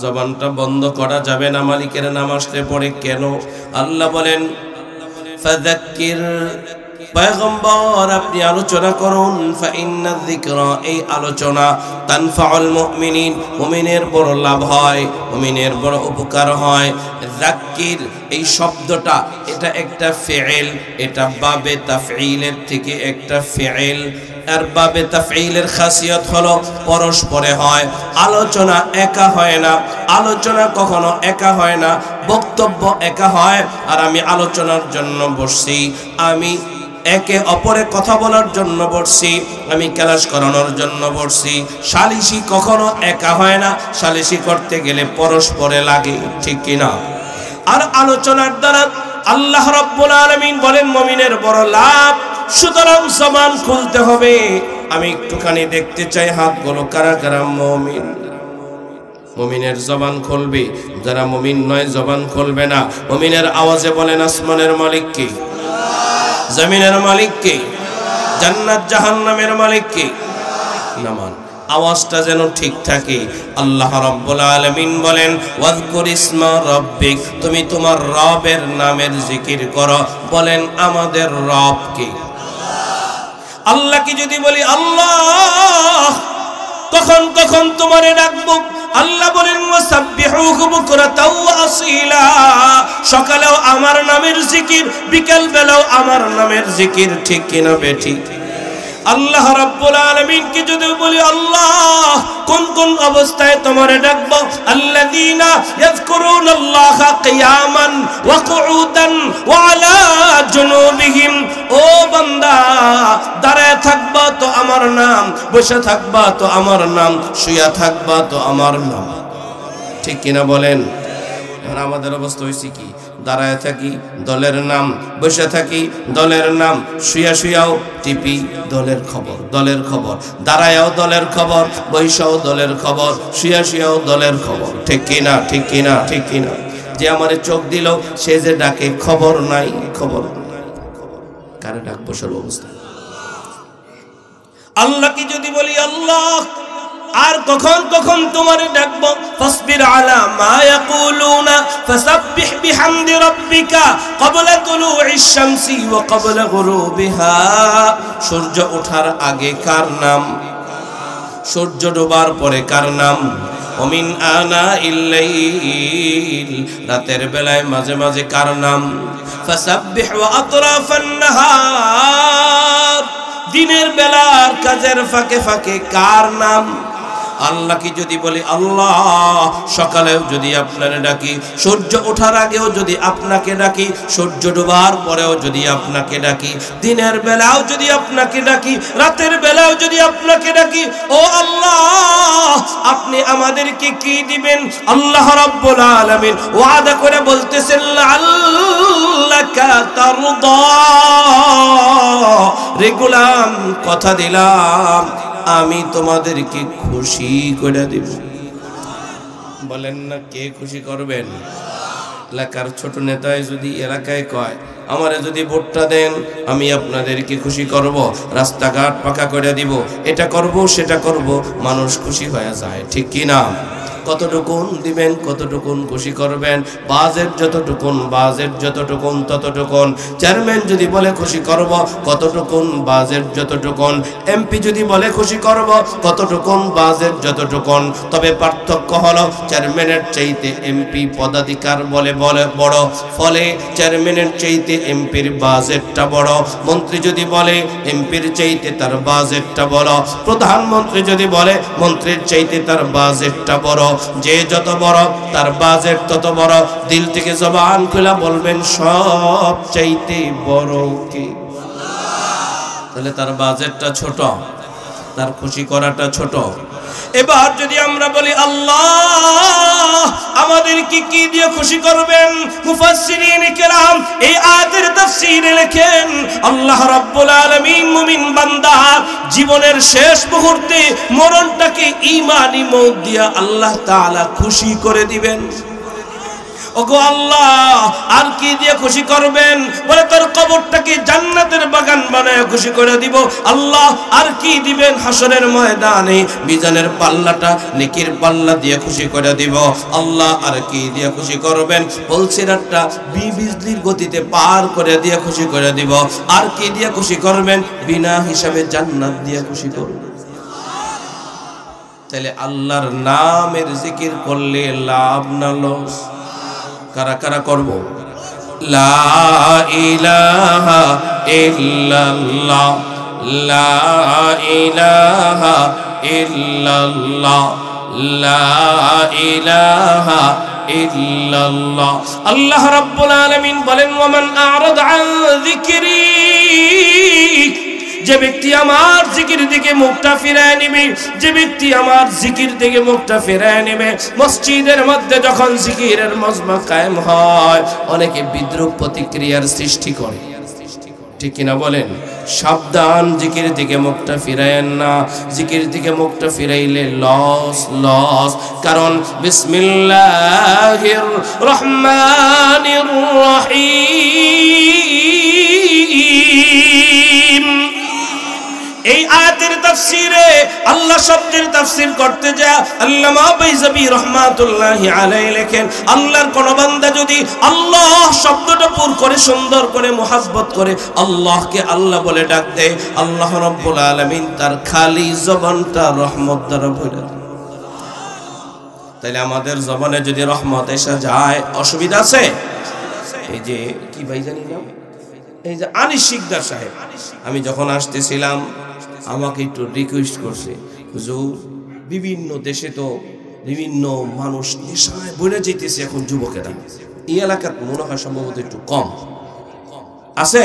জবানটা বন্ধ করা যাবে না, মালিকের নাম আসলে পড়ে। কেন? আল্লাহ বলেন ফাযাক্কির পয়গম্বর আপনি আলোচনা করুন, ফাইন্না যিকরা, এই আলোচনা তানফাউল মুমিনিন, মুমিনের বড় লাভ হয়, মুমিনের বড় উপকার হয়। যাক্কির এই শব্দটা এটা একটা ফিইল, এটা বাবে তাফঈলের থেকে একটা ফিইল। আর বাবে তাফঈলের খাসিয়ত হলো পরস্পরে হয়, আলোচনা একা হয় না। আলোচনা কখনো একা হয় না, বক্তব্য একা হয়। আর আমি আলোচনার জন্য বসছি, আমি একে অপরে কথা বলার জন্য বসছি, আমি ক্লাস করানোর জন্য বসছি। সালিশি কখনো একা হয় না, সালিশি করতে গেলে পরস্পরে লাগে, ঠিক কিনা? আর আলোচনার দ্বারা আল্লাহ রাব্বুল আলামিন বলেন মুমিনের বড় লাভ। সুতরাং জবান খুলতে হবে। আমি একটুখানি দেখতে চাই হাতগুলো কারা কারা মুমিন। মুমিনের জবান খুলবে, যারা মুমিন নয় জবান খুলবে না। মুমিনের আওয়াজে বলেন আসমানের মালিক কে? জমিনের মালিক কে? জান্নাত জাহান্নামের মালিক কে? নামান আওয়াজটা যেন ঠিক থাকে। আল্লাহ রাব্বুল আলামিন বলেন ওয়াজকুর ইসমা রাব্বিক, তুমি তোমার রবের নামের জিকির করো। বলেন আমাদের রব কে? আল্লাহকে যদি বলি আল্লাহ, তখন কখন তোমারে ডাকবো? আল্লাহ বলেন ওয়াসাব্বিহুহু বুকরাতাও ওয়া আসীলা, সকালেও আমার নামের জিকির, বিকাল বেলাও আমার নামের জিকির, ঠিক কিনা বেঠিক? আল্লাহ রাব্বুল আলামিন কে যদি বলি আল্লাহ, কোন কোন অবস্থায় তোমারে ডাকবো? আল্লাযীনা ইয়াযকুরুনাল্লাহা কিয়ামান ওয়া কুউদান ওয়া আলা জুনুবিহিম, ও বান্দা দাঁড়ায় থাকবা তো আমার নাম, বসে থাকবা তো আমার নাম, শুয়ে থাকবা তো আমার নাম, ঠিক কিনা বলেন? এখন আমাদের অবস্থা হয়েছে কি? দাঁড়ায় থাকি দলের নাম, বসে থাকি দলের নাম, শুয়া শুয়াও টিপি দলের খবর, দলের খবর, দাঁড়ায়ও দলের খবর, বৈশাও দলের খবর, শুয়া শুয়াও দলের খবর, ঠিক কিনা? ঠিক কিনা? ঠিক কিনা? যে আমারে চোখ দিল সে যে ডাকে খবর নাই, খবর কারে ডাকবো সর্বাবস্থা? আল্লাহকে যদি বলি আল্লাহ, আর কখন কখন তোমারে ডাকবো? ফাসবির আলা মা ইয়াকুলুনা ফাসাব্বিহ বিহামদি রাব্বিকা ক্বাবলা তুলুইশ শামসি ওয়া ক্বাবলা গুরুবিহা। সূর্য ওঠার আগে কার নাম? সূর্য ডোবার পরে কার নাম? ওমিন আনা ইল্লাইল, রাতের বেলায় মাঝে মাঝে কার নাম? ফাসাব্বিহ ওয়া আতরাফান নাহার, দিনের বেলার কাজের ফাঁকে ফাঁকে কার নাম? আল্লাহকে যদি বলি আল্লাহ, সকালেও যদি আপনারে ডাকি, সূর্য ওঠার আগেও যদি আপনাকে ডাকি, সূর্য ডোবার পরেও যদি আপনাকে ডাকি, দিনের বেলাও যদি আপনাকে ডাকি, রাতের বেলাও যদি আপনাকে ডাকি, ও আল্লাহ আপনি আমাদেরকে কি দিবেন? আল্লাহ রাব্বুল আলামিন ওয়াদা করে বলতেছেন লাআল্লাকা তারদা, রে গোলাম কথা দিলাম আমি তোমাদেরকে খুশি করে দেব। বলেন না কে খুশি করবেন? এলাকার ছোট নেতায় যদি এলাকায় কয় আমারে যদি ভোটটা দেন আমি আপনাদেরকে খুশি করব, রাস্তাঘাট পাকা করে দিব, এটা করব সেটা করব, মানুষ খুশি হয়ে যায়, ঠিক কি না? কতটুকুন দিবেন, কতটুকুন খুশি করবেন, বাজেট যতটুকুন, বাজেট যতটুকুন ততটুকুন। চেয়ারম্যান যদি বলে খুশি করব, কতটুকুন, বাজেট যতটুকুন। এমপি যদি বলে খুশি করব, কতটুকুন, বাজেট যতটুকুন। তবে পার্থক্য হলো চেয়ারম্যানের চাইতে এমপি পদাধিকার বলে বড়, ফলে চেয়ারম্যানের চাইতে এমপির বাজেটটা বড়। মন্ত্রী যদি বলে এমপির চাইতে তার বাজেটটা বড়, প্রধানমন্ত্রী যদি বলে মন্ত্রীর চাইতে তার বাজেটটা বড়। যে যত বড় তার বাজেট তত বড়। দিল থেকে জবান খুলে বলবেন সব চাইতে বড় কে? তাহলে তার বাজেটটা ছোট, তার খুশি করাটা ছোট। এবার যদি আমরা বলি আল্লাহ আমাদেরকে কি দিয়ে খুশি করবেন? মুফাসসিরিন কিরাম এই আয়াতের তাফসীরে লেখেন আল্লাহ রাব্বুল আলামিন মুমিন বান্দা জীবনের শেষ মুহূর্তে মরণটাকে ঈমানি মওত দিয়া আল্লাহ তাআলা খুশি করে দিবেন। ওগো আল্লাহ আর কি দিয়ে খুশি করবেন? বলে তোর কবরটাকে জান্নাতের বাগান বানায় খুশি করে দিব। আল্লাহ আর কি দিবেন? হাসরের ময়দানে মিজানের পাল্লাটা নেকির পাল্লা দিয়ে খুশি করে দিব। আল্লাহ আর কি দিয়ে খুশি করবেন? পলসিরাতটা বিজলির গতিতে পার করে দিয়ে খুশি করে দিব। আর কি দিয়ে খুশি করবেন? বিনা হিসাবে জান্নাত দিয়ে খুশি করবেন। তাহলে আল্লাহর নামের জিকির করলে লাভ না লস? কারা কারা করব? লা ইলাহা ইল্লাল্লাহ, লা ইলাহা ইল্লাল্লাহ, লা ইলাহা ইল্লাল্লাহ। আল্লাহ রাব্বুল আলামিন বলেন, ওয়ামান আ'রাদা আন যিকরি, যে ব্যক্তি আমার জিকির দিকে মুখটা ফিরায় নেবে, যে ব্যক্তি আমার জিকির দিকে মুখটা ফিরায় নেবে। মসজিদের মধ্যে যখন জিকিরের মজমা কায়েম হয়, অনেকে বিদ্রুপ প্রতিক্রিয়ার সৃষ্টি করে, ঠিক কিনা বলেন? সাবধান, জিকির দিকে মুখটা ফিরায়েন না। জিকির দিকে মুখটা ফিরাইলে লস লস। কারণ বিসমিল্লাহির রহমানির রহিম, এই আয়াতের তাফসীরে আল্লাহ শব্দের তাফসীর করতে যা আল্লামা বাইজাবি রাহমাতুল্লাহি আলাইহি লেখেন, আল্লাহর কোন বান্দা যদি আল্লাহ শব্দটা পুর করে সুন্দর করে মুহাব্বত করে আল্লাহকে আল্লাহ বলে ডাক দেয়, আল্লাহ রাব্বুল আলামিন তার খালি জবানটা রহমত দ্বারা ভরে দেন। তাইলে আমাদের জবানে যদি রহমত এসে যায়, অসুবিধা আছে? এই যে কি ভাই জানি না, এই যে আনিস শিকদার সাহেব, আমি যখন আসতেছিলাম আমাকে একটু রিকোয়েস্ট করছে, হুজুর বিভিন্ন দেশে তো বিভিন্ন মানুষ নেশায় বইরে যেতেছে এখন, যুবকেরা এই এলাকাত মনে হয় সম্ভবত একটু কম আছে,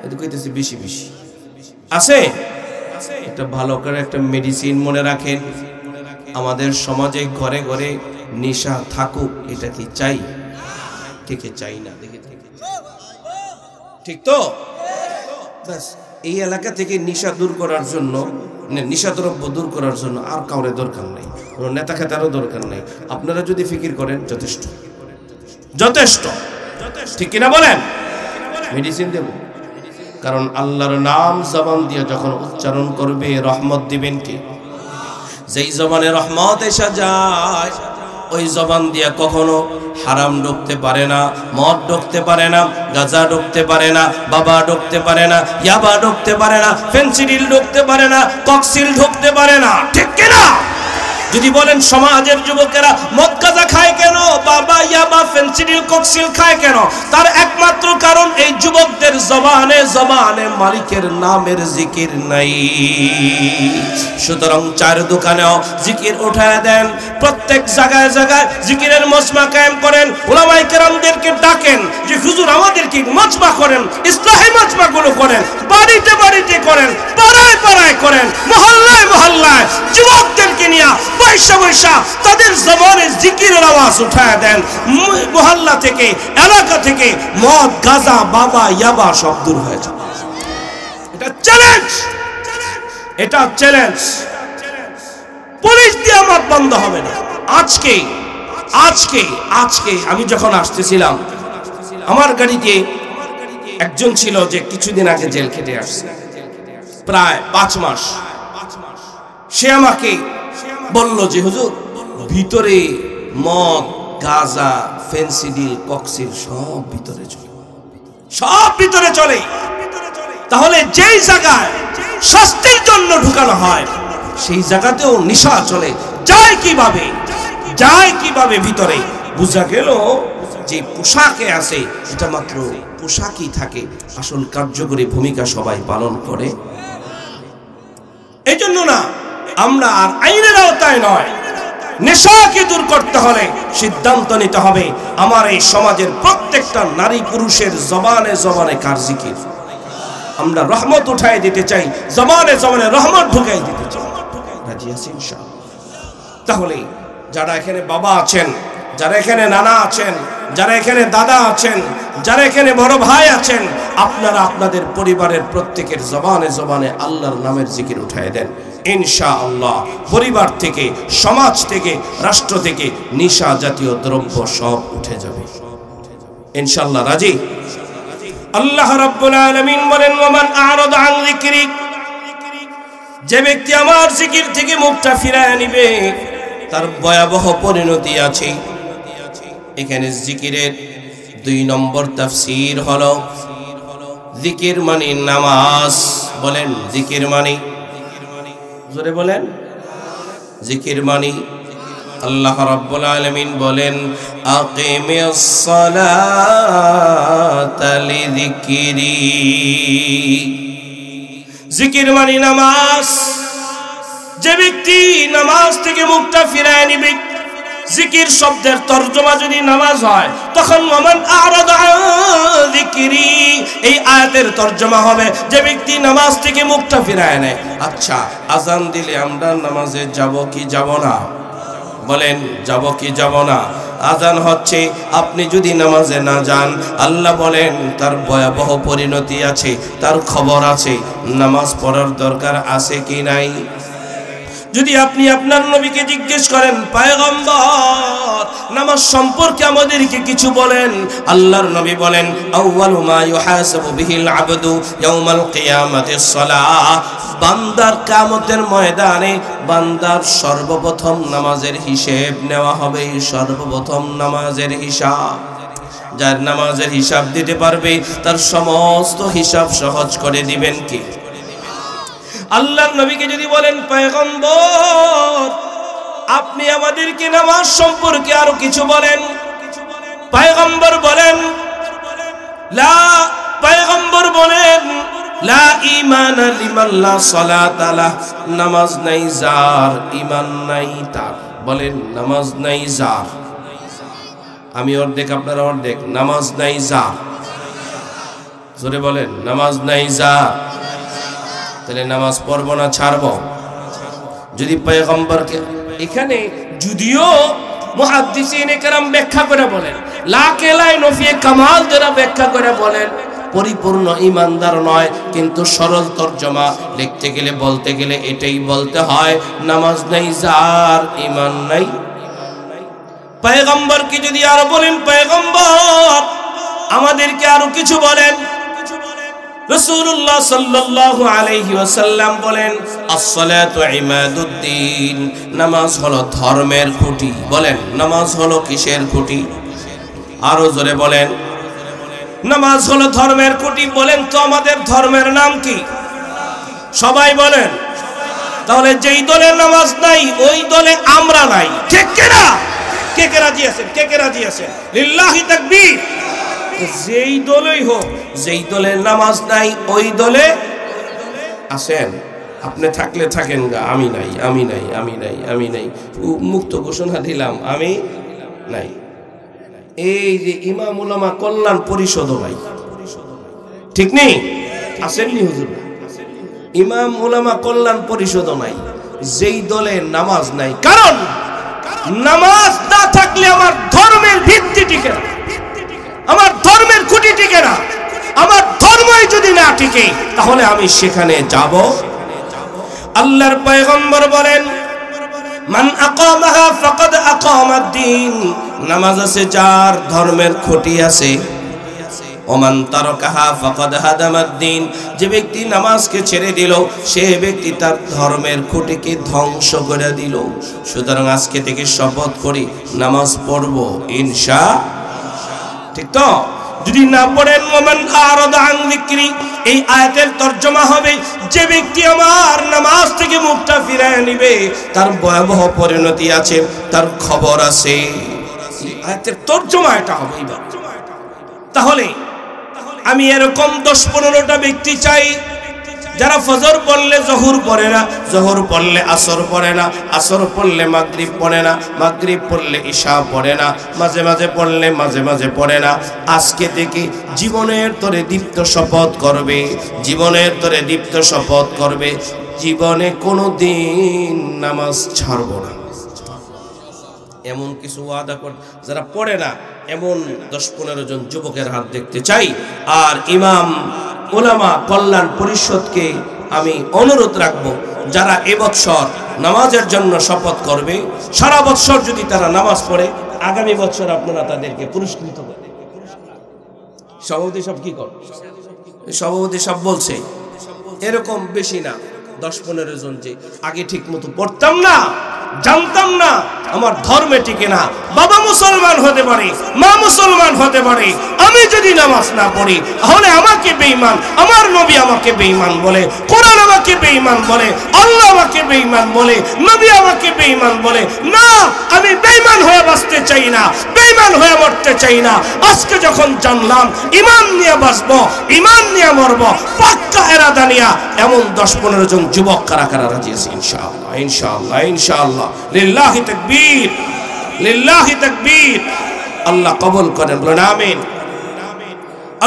এটা কইতেছে বেশি বেশি আছে। একটা ভালো করে একটা মেডিসিন মনে রাখেন, আমাদের সমাজে ঘরে ঘরে নেশা থাকুক, এটা কি চাই? কে কে চাই না? দেখে ঠিক তো? ব্যাস, এই এলাকা থেকে নেশা দূর করার জন্য, নেশাদ্রব্য দূর করার জন্য আর কাউরে দরকার নেই, কোনো নেতা খেতারও দরকার নেই। আপনারা যদি ফিকির করেন যথেষ্ট, যথেষ্ট, ঠিক কিনা বলেন? মেডিসিন দেব, কারণ আল্লাহর নাম জবান দিয়ে যখন উচ্চারণ করবে রহমত দিবেন কে? যেই জবানে রহমত এসে যায়, ওই জবান দিয়া কখনো হারাম ঢুকতে পারে না, মদ ঢুকতে পারে না, গাঁজা ঢুকতে পারে না, বাবা ঢুকতে পারে না, ইয়াবা ঢুকতে পারে না, ফেন্সিডিল ঢুকতে পারে না, কক্সিল ঢুকতে পারে না, ঠিক কিনা? যদি বলেন সমাজের যুবকেরা মদ গাঁজা খায় কেন, বাবা ইয়াবা ফেন্সিডিল কক্সিল খায় কেন, তার একমাত্র কারণ এই যুবকদের জবানে জবানে মালিকের নামের জিকির নাই। সুতরাং চার দোকানেও জিকির উঠায় দেন, প্রত্যেক জায়গায় জায়গায় জিকিরের মজমা কায়েম করেন, উলামায়ে কেরামদেরকে ডাকেন যে হুজুর আমাদেরকে মজমা করেন, ইসলাহি মজমাগুলো করেন, বাড়িতে বাড়িতে করেন, পাড়ায় পাড়ায় করেন, মহল্লায় মহল্লায় যুবকদেরকে নিয়ে বৈশা বৈশা তাদের জবানে জিকিরের আওয়াজ উঠায় দেন। মহল্লা থেকে, এলাকা থেকে মদ গাঁজা বাবা ইয়াবা সব দূর হয়ে যাবে। এটা চ্যালেঞ্জ, এটা চ্যালেঞ্জ। পুলিশ দিয়ে মদ বন্ধ হবে না। আজকে আজকে আজকে আমি যখন আসতেছিলাম, আমার গাড়িতে একজন ছিল যে কিছুদিন আগে জেল খেটে আসছে, প্রায় 5 মাস। সে আমাকে বলল যে হুজুর ভিতরে মদ গাঁজা ফেন্সিডিল কক্সিল সব ভিতরে চলে, সব ভিতরে চলে। তাহলে যেই জায়গায় শাস্তির জন্য ঢুকানো হয় সেই জায়গাতেও নেশা চলে, যায় কিভাবে? যায় কিভাবে ভিতরে? বুঝা গেল যে পোশাকে আছে এটা মাত্র পোশাকই থাকে, আসল কার্যকরী ভূমিকা সবাই পালন করে। এই জন্য না, আমরা আর আইনের আওতায় নয়, নেশাকে দূর করতে হলে সিদ্ধান্ত নিতে হবে আমার এই সমাজের প্রত্যেকটা নারী পুরুষের জবানে জবানে কার জিকির। আমরা রহমত উঠাই দিতে চাই, জবানে জবানে রহমত ঢুকাই দিতে চাই। রাজি আছি ইনশাআল্লাহ? তাহলে যারা এখানে বাবা আছেন, যারা এখানে নানা আছেন, যারা এখানে দাদা আছেন, যারা এখানে বড় ভাই আছেন, আপনারা আপনাদের পরিবারের প্রত্যেকের জবানে জবানে আল্লাহর নামের জিকির উঠায় দেন। ইনশাআল্লাহ পরিবার থেকে, সমাজ থেকে, রাষ্ট্র থেকে নেশা জাতীয় দ্রব্য সব উঠে যাবে ইনশাআল্লাহ। রাজি? আল্লাহ রাব্বুল আলামিন বলেন, ওমান আ'রাদা আন যিকরি, যে ব্যক্তি আমার জিকির থেকে মুখটা ফিরায় নিবে তার ভয়াবহ পরিণতি আছে। এখানে জিকিরের 2 নম্বর তাফসীর হলো জিকির মানে নামাজ। বলেন জিকির মানে, জোরে বলেন, জিকির মানে আল্লাহ রাব্বুল আলামিন বলেন, আকিমিস সালাতা লিযিকরি। জিকির মানে নামাজ। যে ব্যক্তি নামাজ থেকে মুখটা ফিরায় নিবে, জিকির শব্দের তরজমা যদি নামাজ হয় তখন ওমান আ'রাদা আন যিকরি, এই আয়াতের তরজমা হবে যে ব্যক্তি নামাজ থেকে মুখটা ফিরায় নেয়। আচ্ছা, আজান দিলে আমরা নামাজে যাব কি যাব না? বলেন যাব কি যাব না? আজান হচ্ছে, আপনি যদি নামাজে না যান আল্লাহ বলেন তার ভয়াবহ পরিণতি আছে, তার খবর আছে। নামাজ পড়ার দরকার আছে কি নাই? যদি আপনি আপনার নবীকে জিজ্ঞেস করেন, পয়গম্বর নামাজ সম্পর্কে আমাদেরকে কিছু বলেন, আল্লাহর নবী বলেন, আউয়ালু মা ইউহাসাবু বিহিল আবদু ইয়াউমাল কিয়ামাতিস সালাহ। বান্দার কিয়ামতের ময়দানে বান্দার সর্বপ্রথম নামাজের হিসাব নেওয়া হবে, সর্বপ্রথম নামাজের হিসাব। যার নামাজের হিসাব দিতে পারবে তার সমস্ত হিসাব সহজ করে দিবেন কি? আল্লাহর নবীকে যদি বলেন, পয়গম্বর আপনি আমাদেরকে নামাজ সম্পর্কে আরো কিছু বলেন, পয়গম্বর বলেন লা ঈমানা লিমান লা সালাতা লাহ, নামাজ নাই যার, ঈমান নাই তার। বলেন নামাজ নাই যার, আমি অর্ধেক আপনারা অর্ধেক, নামাজ নাই যার। জোরে বলেন নামাজ নাই যার। তাহলে নামাজ পড়ব না ছাড়ব? যদি পয়গম্বরকে, এখানে যদিও মুহাদ্দিসিনে কেরাম ব্যাখ্যা করে বলেন, লা কেলাই নফিয়ে কামাল যারা ব্যাখ্যা করে বলেন পরিপূর্ণ ঈমানদার নয়, কিন্তু সরল তরজমা লিখতে গেলে বলতে গেলে এটাই বলতে হয়, নামাজ নাই যার, ঈমান নাই। পয়গম্বরকে যদি আরো বলেন, পয়গম্বর আমাদেরকে আরো কিছু বলেন, রাসূলুল্লাহ সাল্লাল্লাহু আলাইহি ওয়াসাল্লাম বলেন, as-সালাতু ইমাদুদ্দিন, নামাজ হলো ধর্মের খুঁটি। বলেন নামাজ হলো কিসের খুঁটি? আরো জোরে বলেন, নামাজ হলো ধর্মের খুঁটি। বলেন তো আমাদের ধর্মের নাম কি? সবাই বলেন। তাহলে যেই দলে নামাজ নাই ওই দলে আমরা নাই, ঠিক কি না? কে কে রাজি আছেন? কে কে রাজি আছেন? লিল্লাহি তাকবীর। যেই দলেই হোক, যেই দলে নামাজ নাই ওই দলে আছেন। আপনি থাকলে থাকেন গা, আমি নাই, আমি নাই, আমি নাই, আমি নাই, মুক্ত ঘোষণা দিলাম আমি নাই। এই যে ইমাম উলামা কল্যাণ পরিষদ ভাই, ঠিক নেই? আসেননি হুজুর? ইমাম উলামা কল্যাণ পরিষদ নাই, যেই দলে নামাজ নাই। কারণ নামাজ না থাকলে আমার ধর্মের ভিত্তি টিকে না, আমার ধর্মের খুঁটি টিকে না। আমার ধর্মই যদি না টিকে তাহলে আমি সেখানে যাব? আল্লাহর পয়গম্বর বলেন, মান আকামাহা ফাকাদ আকামাদ-দ্বীন, নামাজ আছে যার ধর্মের খুঁটি আছে। ওমান তারাকাহা ফাকাদ হাদামাদ-দ্বীন, যে ব্যক্তি নামাজকে ছেড়ে দিল সে ব্যক্তি তার ধর্মের খুঁটিকে ধ্বংস করে দিল। সুতরাং আজকে থেকে শপথ করি নামাজ পড়ব ইনশাআল্লাহ, ঠিক তো? যদি না পড়েন, ওমান আ'রাদা আন যিকরি, এই আয়াতের তরজমা হবে যে ব্যক্তি আমার নামাজ থেকে মুখটা ফিরায় নিবে তার ভয়াবহ পরিণতি আছে, তার খবর আছে। আয়াতের তরজমা এটা হবে। তাহলে আমি এরকম 10-15টা ব্যক্তি চাই যারা ফজর পড়লে জোহর পড়ে না, জোহর পড়লে আসর পড়ে না, আসর পড়লে মাগরিব পড়ে না, মাগরিব পড়লে ইশা পড়ে না, মাঝে মাঝে পড়লে মাঝে মাঝে পড়ে না। আজকে থেকে জীবনের তরে দীপ্ত শপথ করবে, জীবনের তরে দীপ্ত শপথ করবে, জীবনে কোনো দিন নামাজ ছাড়ব না। এমন কিছু ওয়াদা কর, যারা পড়ে না এমন 10-15 জন যুবকের হাত দেখতে চাই। আর ইমাম উলামা কল্যাণ পরিষদকে আমি অনুরোধ রাখবো, যারা এবছর নামাজের জন্য শপথ করবে, সারা বছর যদি তারা নামাজ পড়ে, আগামী বছর আপনারা তাদেরকে পুরস্কৃত করবেন। সভাপতি সব কি কর, সভাপতি সব বলছে এরকম বেশি না, 10-15 জন যে আগে ঠিক মতো পড়তাম না, জানতাম না, আমার ধর্মে টিকে না, বাবা মুসলমান হতে পারে, মা মুসলমান হতে পারে, আমি যদি নামাজ না পড়ি তাহলে আমাকে বেঈমান, আমার নবী আমাকে বেঈমান বলে, কোরআন আমাকে বেঈমান বলে, আল্লাহ আমাকে বেঈমান বলে, নবী আমাকে বেঈমান বলে। না, আমি বেঈমান হয়ে বাঁচতে চাই না, বেঈমান হয়ে মরতে চাই না। আজকে যখন জানলাম ঈমান নিয়ে বাঁচবো, ঈমান নিয়ে মরবো, পাক্কা ইরাদা নিয়ে, এমন 10-15 জন যুবক কারা কারা রাজি আছে? ইনশাআল্লাহ, ইনশাআল্লাহ, ইনশাআল্লাহ। লিল্লাহি তাকবীর, লিল্লাহি তাকবীর। আল্লাহ কবুল করেন, বলেন আমিন।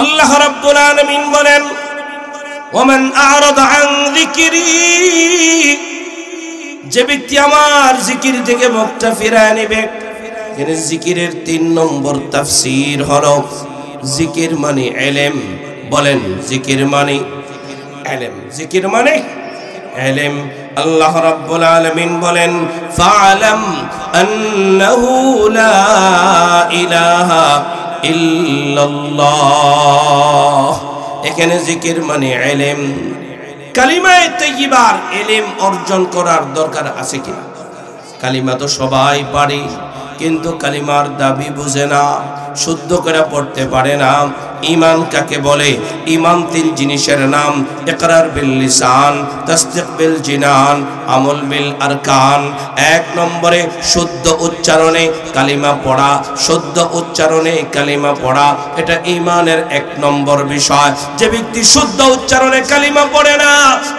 আল্লাহ রাব্বুল আলামিন বলেন, ওয়ামান আ'রাদা আন যিকরি, যে ব্যক্তি আমার জিকির থেকে মুখটা ফিরায় নেবে। এর জিকিরের 3 নম্বর তাফসীর হলো, জিকির মানে ইলম। বলেন, জিকির মানে ইলম, জিকির মানে ইলম। আল্লাহ রাব্বুল আলামিন বলেন, ফা'লাম আন্নাহু লা ইলাহা ইল্লাল্লাহ। এখানে জিকির মানে ইলম। কালিমায়ে তাইয়্যিবার ইলম অর্জন করার দরকার আছে কি? কালিমা তো সবাই পারে, কিন্তু কালিমার দাবি বুঝে না, শুদ্ধ করে পড়তে পারে না। ঈমান কাকে বলে? ঈমান 3 জিনিসের নাম, ইকরার বিল লিসান, তাসদীক বিল জিনান, আমল বিল আরকান। 1 নম্বরে শুদ্ধ উচ্চারণে কালিমা পড়া, শুদ্ধ উচ্চারণে কালিমা পড়া, এটা ঈমানের 1 নম্বর বিষয়। যে ব্যক্তি শুদ্ধ উচ্চারণে কালিমা পড়ে না,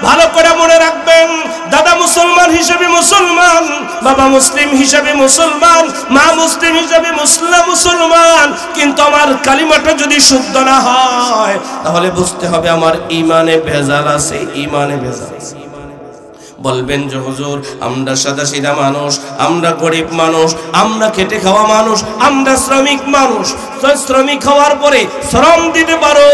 ভালো করে মনে রাখবেন, দাদা মুসলমান হিসেবে মুসলমান, বাবা মুসলিম হিসেবে মুসলমান, মা মুসলিম হিসেবে মুসলমান, কিন্তু আমার কালিমাটা যদি শুদ্ধ না হয়, তাহলে বুঝতে হবে আমার ঈমানে ভেজাল আছে, ঈমানে ভেজাল আছে। বলবেন যে হুজুর, আমরা সাদাসিধা মানুষ, আমরা গরিব মানুষ, আমরা খেটে খাওয়া মানুষ, আমরা শ্রমিক মানুষ। শ্রমিক হওয়ার পরে শ্রম দিতে পারো,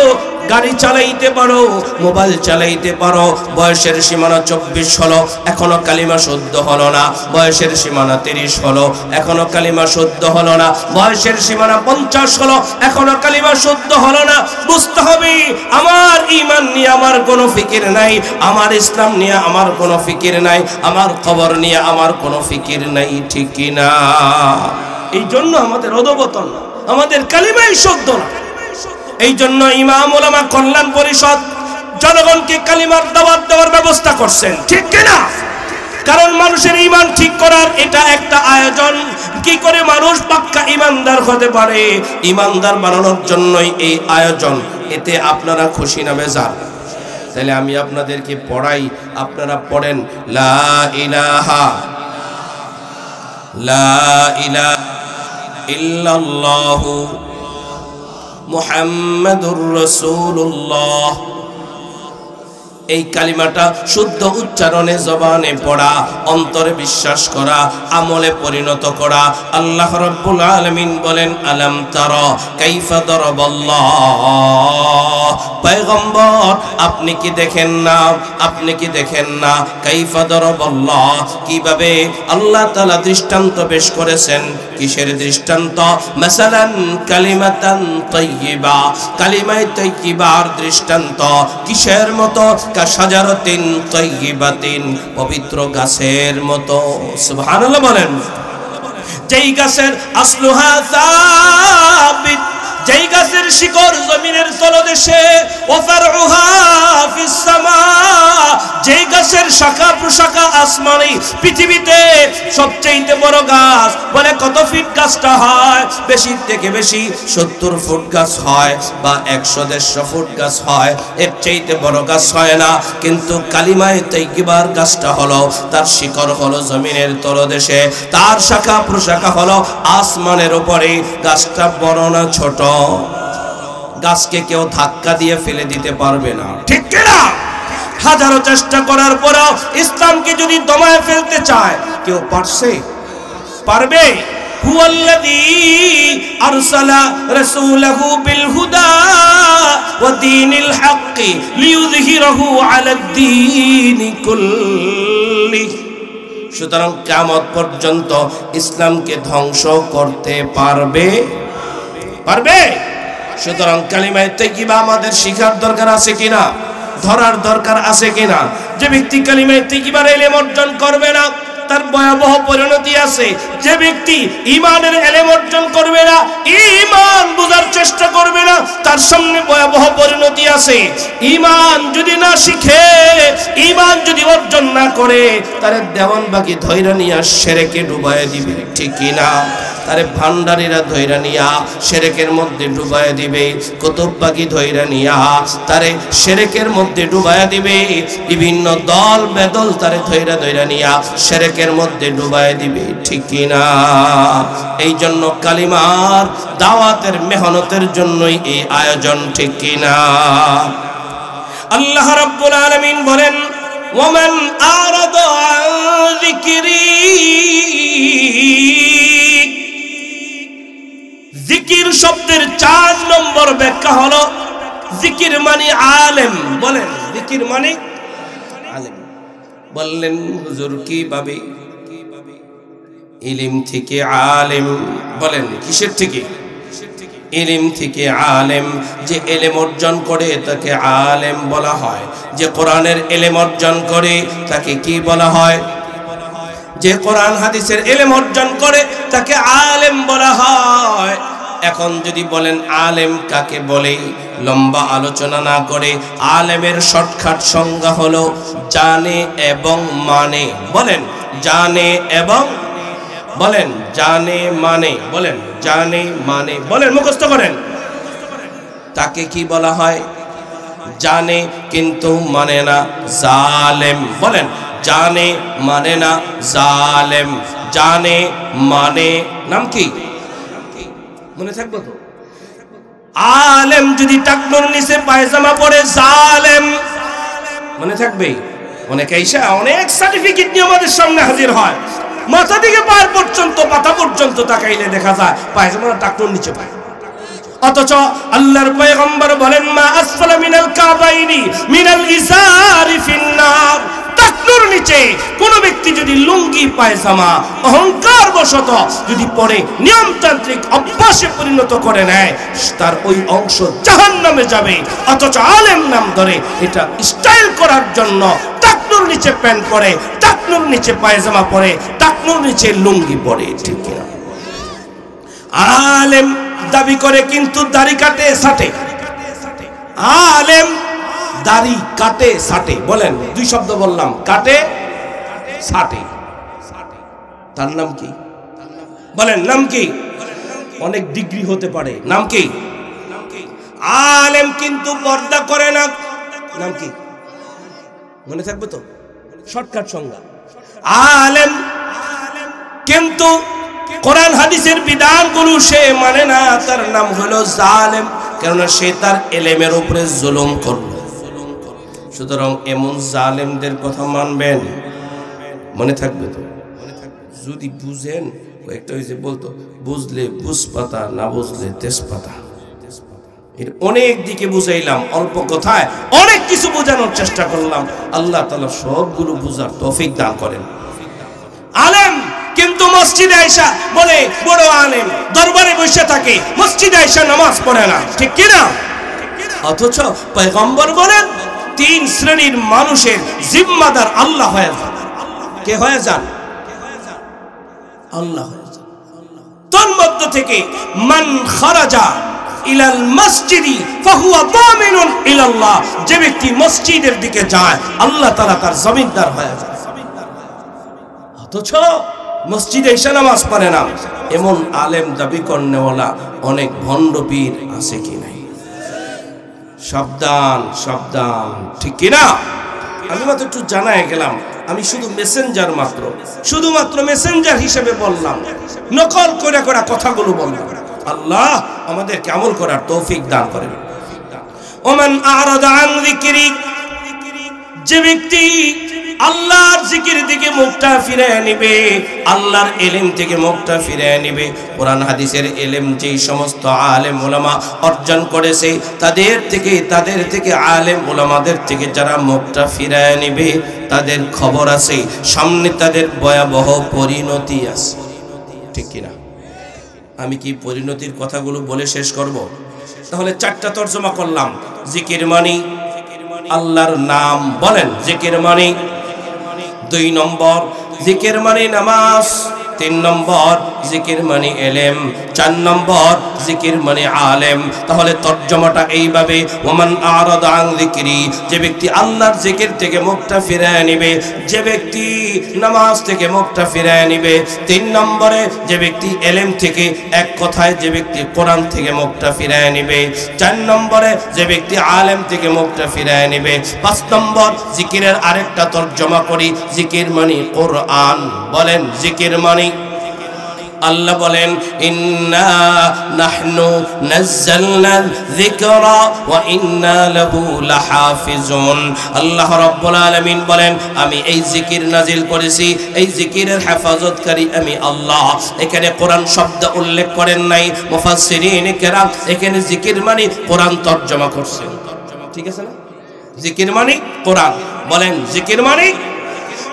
গাড়ি চালাইতে পারো, মোবাইল চালাইতে পারো, বয়সের সীমানা 24 হলো, এখনো কালিমা শুদ্ধ হলো না। বয়সের সীমানা 30 হলো, এখনো কালিমা শুদ্ধ হলো না। বয়সের সীমানা 50 হলো, এখনো কালিমা শুদ্ধ হলো না। বুঝতে হবে আমার ঈমান নিয়ে আমার কোনো ফিকির নাই, আমার ইসলাম নিয়ে আমার কোনো ফিকির নাই, আমার কবর নিয়ে আমার কোনো ফিকির নাই, ঠিক কি না? এই জন্য আমাদের অধঃপতন, আমাদের কালিমাই শুদ্ধ না। এই জন্য ইমাম ওলামা কল্যাণ পরিষদ জনগণকে কালিমার দাওয়াত দেওয়ার ব্যবস্থা করছেন, ঠিক কিনা? কারণ মানুষের ঈমান ঠিক করার এটা একটা আয়োজন। কি করে মানুষ পাক্কা ঈমানদার হতে পারে, ঈমানদার বানানোর জন্যই এই আয়োজন। এতে আপনারা খুশি না বেজার? তাহলে আমি আপনাদেরকে পড়াই, আপনারা পড়েন, লা ইলাহা ইল্লাল্লাহু মুহাম্মাদুর রাসূলুল্লাহ। এই কালিমাটা শুদ্ধ উচ্চারণে জবানে পড়া, অন্তরে বিশ্বাস করা, আমলে পরিণত করা। আল্লাহ রাব্বুল আলামিন বলেন, আলাম তারা কাইফা দারাবাল্লাহ। পয়গম্বর, আপনি কি দেখেন না, আপনি কি দেখেন না কাইফা দারাবাল্লাহ, কিভাবে আল্লাহ তাআলা দৃষ্টান্ত পেশ করেছেন। কিসের দৃষ্টান্ত? মাসালান কালিমাতান তাইয়্যিবা, কালিমায়ে তাইয়্যিবার দৃষ্টান্ত। কিসের মতো? কাশাজারাতিন তাইয়্যিবাতিন, পবিত্র গাছের মতো। সুবহানাল্লাহ বলেন। যেই গাছের আসলুহা সাবিত, যেই গাছের শিকড় জমিনের তলদেশে, ও ফারউহা ফিস সামা, যেই গাছের শাখা প্রশাখা আসমানে। পৃথিবীতে সবচেয়ে বড় গাছ বলে কত ফিট গাছটা হয়? বেশি থেকে বেশি 70 ফুট গাছ হয়, বা 100-150 ফুট গাছ হয়, এর চাইতে বড় গাছ হয় না। কিন্তু কালিমায়ে তাইয়্যিবার গাছটা হলো, তার শিকড় হলো জমিনের তলদেশে, তার শাখা প্রশাখা হলো আসমানের উপরে। গাছটা বড় না ছোট? গাছকে কেউ ধাক্কা দিয়ে ফেলে দিতে পারবে না, ঠিক কিনা? হাজারো চেষ্টা করার পরও ইসলামকে যদি দমায় ফেলতে চায়, কেউ পারছে? পারবে? হুয়াল্লাযী আরসালা রাসূলাহু বিল হুদা ওয়া দীনিল হাক্কি লিইয়ুযহিরাহু আলাদ দীনি কুল্লি। কুল্লি। সুতরাং কিয়ামত পর্যন্ত ইসলামকে ধ্বংস করতে পারবে? সুতরাং কালিমায়ে তাইয়্যিবা আমাদের শিখার দরকার আছে কিনা, ধরার দরকার আছে কিনা? যে ব্যক্তি কালিমায়ে তাইয়্যিবার ইলম অর্জন করবে না তার ভয়াবহ পরিণতি আছে। যে ব্যক্তি ঈমানের ইলম অর্জন করবে না, ঈমান বোঝার চেষ্টা করবে না, তার সামনে ভয়াবহ পরিণতি আছে। ঈমান যদি না শিখে, ঈমান যদি অর্জন না করে, তারে দেওয়ানবাগি ধইরা নিয়া শিরকে ডুবাইয়া দিবে, ঠিক কি না? তারে ভান্ডারীরা ধইরা নিয়া শিরকের মধ্যে ডুবাইয়া দিবে, কুতুববাগি ধইরা নিয়া তারে শিরকের মধ্যে ডুবাইয়া দিবে, বিভিন্ন দল বেদল তারে ধইরা নিয়া শিরকের মধ্যে ডুবাইয়া দিবে, ঠিক কি না? এই জন্য কালিমার দাওয়াতের মেহনতের জন্যই এই আয়োজন, ঠিক কি না? আল্লাহ রাব্বুল আলামিন বলেন, ওয়ামান আরাদা আন যিকরি, জিকির শব্দের 4 নম্বর ব্যাখ্যা হলো জিকির মানে আলেম। বলেন জিকির মানে আলেম। বললেন হুজুর কিভাবে? ইলম থেকে আলেম। বলেন কিসের থেকে? ইলম থেকে আলেম। যে ইলম অর্জন করে তাকে আলেম বলা হয়। যে কোরআনের ইলম অর্জন করে তাকে কি বলা হয়? যে কোরআন হাদিসের ইলম অর্জন করে তাকে আলেম বলা হয়। এখন যদি বলেন আলেম কাকে বলে, লম্বা আলোচনা না করে আলেমের শর্টকাট সংজ্ঞা হলো জানে এবং মানে। বলেন জানে এবং, বলেন জানে মানে, বলেন জানে মানে, বলেন মুখস্থ করেন। তাকে কি বলা হয়? জানে কিন্তু মানে না, জালেম। বলেন জানে মানে না, জালেম। জানে মানে নাম কি? মনে থাকবে তো? আলেম যদি টাকনোর নিচে পায়জামা পরে জালেম, মনে থাকবে? অনেক আইসা অনেক সার্টিফিকেট নিয়ে আমাদের সামনে হাজির হয়, মাথা থেকে পায়ের পর্যন্ত, পাতা পর্যন্ত তাকাইলে দেখা যায় পায়জামা টাকনোর নিচে পায়। অথচ আল্লাহর পয়গম্বর বলেন, মা আসফালা মিনাল কাবাইনি মিনাল ইজারি ফিন্নার। টাকনুর নিচে কোন ব্যক্তি যদি লুঙ্গি পায়জামা অহংকার বশত যদি পরে নিয়মতান্ত্রিক অভ্যাসে পরিণত করে নেয়, তার ওই অংশ জাহান্নামে যাবে। অথচ আলেম নাম ধরে এটা স্টাইল করার জন্য টাকনুর নিচে প্যান্ট পরে, টাকনুর নিচে পায়জামা পরে, টাকনুর নিচে লুঙ্গি পরে, ঠিক কিনা? আলেম দাবি করে কিন্তু দাড়ি কাটে ছাটে। আলেম দাড়ি কাটে ছাটে। বলেন 2 শব্দ বললাম, কাটে ছাটে। তার নাম কি? বলেন নাম কি? অনেক ডিগ্রি হতে পারে, নাম কি? আলেম কিন্তু পর্দা করে না, নাম কি? মনে থাকবে তো? শর্টকাট সংজ্ঞা। আলেম কিন্তু কোরআন হাদিসের বিধানগুলো সে মানে না, তার নাম হলো জালেম। কেননা সে তার এলেমের উপরে জুলুম করল। সুতরাং এমন জালেমদের কথা মানবেন, মনে থাকবে তো? যদি বুঝেন, একটা হয়েছে বলতো, বুঝলে বুঝপাতা, না বুঝলে তেজপাতা। এর অনেক দিকে বুঝাইলাম, অল্প কথায় অনেক কিছু বোঝানোর চেষ্টা করলাম। আল্লাহ তাআলা সবগুলো বুঝার তৌফিক দান করেন। আলেম কিন্তু মসজিদে আয়েশা বলে বড় আলেম, দরবারে বসে থাকে, মসজিদে আয়েশা নামাজ পড়ে না, ঠিক কি না? অথচ পয়গম্বর বলেন 3 শ্রেণীর মানুষের জিম্মাদার আল্লাহ হয়ে যান। কে হয়ে যান? আল্লাহ হয়ে যান। তোর মধ্য থেকে মান খারাজা ইলাল মসজিদি ফাহুয়া দামিনুন ইলাল্লাহ। যে ব্যক্তি মসজিদের দিকে যায়, আল্লাহ তাআলা তার জমিনদার হয়ে যায়। অথচ মসজিদে এসে নামাজ পড়ে না, এমন আলেম দাবি করনেওয়ালা অনেক ভণ্ড পীর আছে কি নাই? সাবধান সাবধান, ঠিক কি না? আমি মাত্র একটু জানাই গেলাম, আমি শুধু মেসেঞ্জার মাত্র, শুধুমাত্র মেসেঞ্জার হিসেবে বললাম, নকল করে করে কথাগুলো বললাম। আল্লাহ আমাদেরকে আমল করার তৌফিক দান করেন। ওমান আরাদা আন যিকরি, যে ব্যক্তি আল্লাহর জিকির দিকে মুখটা ফিরিয়ে নিবে, আল্লাহর ইলম থেকে মুখটা ফিরিয়ে নিবে, কোরআন হাদিসের ইলম যেই সমস্ত আলেম উলামা অর্জন করেছে তাদের থেকে আলেম উলামাদের থেকে যারা মুখটা ফিরিয়ে নিবে তাদের খবর আছে, সামনে তাদের ভয়াবহ পরিণতি আছে। ঠিক কিনা? আমি কি পরিণতির কথাগুলো বলে শেষ করব? তাহলে চারটা তরজমা করলাম। জিকির মানে আল্লাহর নাম, বলেন জিকির মানে। 2 নম্বর জিকির মানে নামাজ, 3 নম্বর জিকির মানে ইলম, 4 নম্বর জিকির মানে আলেম। তাহলে তরজমাটা এইভাবে, ওমান আরাদা আন যিকরি, যে ব্যক্তি আল্লাহর জিকির থেকে মুখটা ফিরিয়ে নেবে, যে ব্যক্তি নামাজ থেকে মুখটা ফিরিয়ে নেবে, 3 নম্বরে যে ব্যক্তি ইলম থেকে, এক কথায় যে ব্যক্তি কোরআন থেকে মুখটা ফিরিয়ে নেবে, 4 নম্বরে যে ব্যক্তি আলেম থেকে মুখটা ফিরিয়ে নেবে, 5 নম্বর জিকিরের আরেকটা তরজমা করি, জিকির মানে কোরআন। বলেন জিকির মানে, আল্লাহ বলেন ইন্না নাহনু নাযালনা যিকরা ওয়া ইন্না লাহু লাহাফিজুন। আল্লাহ রাব্বুল আলামিন বলেন আমি এই জিকির নাজিল করেছি, এই জিকিরের হেফাজতকারী আমি আল্লাহ। এখানে কোরআন শব্দ উল্লেখ করেন নাই, মুফাসসিরিন কেরাম এখানে জিকির মানে কোরআন তরজমা করছেন। ঠিক আছে না? জিকির মানে কোরআন। বলেন জিকির মানে।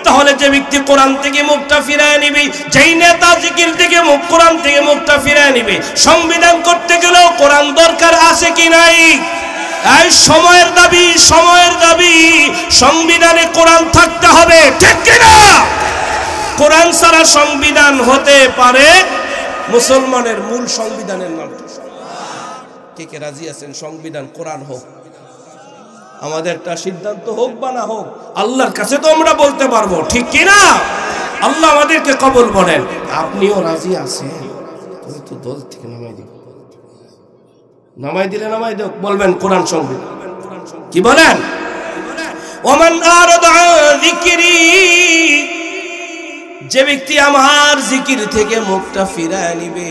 তাহলে যে ব্যক্তি কোরআন থেকে মুখটা ফিরিয়ে নিবে, যেই নেতা জিকির থেকে কোরআন থেকে মুখটা ফিরিয়ে নিবে, সংবিধান করতে গেলেও কোরআন দরকার আছে কি নাই? এই সময়ের দাবি, সংবিধানে কোরআন থাকতে হবে, ঠিক কিনা? কোরআন ছাড়া সংবিধান হতে পারে মুসলমানের মূল সংবিধানের নাম। কে রাজি আছেন সংবিধান কোরআন হোক? আমাদের একটা সিদ্ধান্ত হোক বা না হোক, আল্লাহর কাছে তো আমরা বলতে পারবো, ঠিক কিনা? আল্লাহ আমাদেরকে কবুল করেন। আপনিও রাজি আছেন? তুমি তো দল থেকে নামাই দিলে নামাই দাও, বলবেন কোরআন সংবিধান। কি বলেন? ওমান আরাদা আন যিকরি, যে ব্যক্তি আমার জিকির থেকে মুখটা ফিরিয়ে নিবে,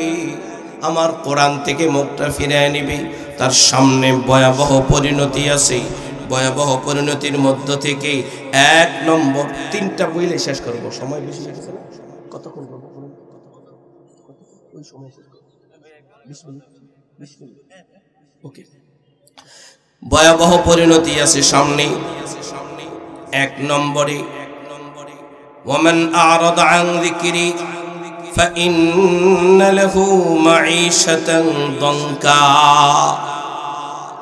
আমার কোরআন থেকে মুখটা ফিরিয়ে নিবে, তার সামনে ভয়াবহ পরিণতি আছে। ভয়াবহ পরিণতির মধ্য থেকে 1 নম্বর, 3টা বইলে শেষ করব, সময় বেশি হয়ে গেছে না? কতক্ষণ করব? ওই সময় 20 মিনিট। ওকে। ভয়াবহ পরিণতি আছে সামনে। 1 নম্বরে ওয়ামান আরাদা আন যিকরি ফাইন্না লাহু মাঈশাতান দানকা।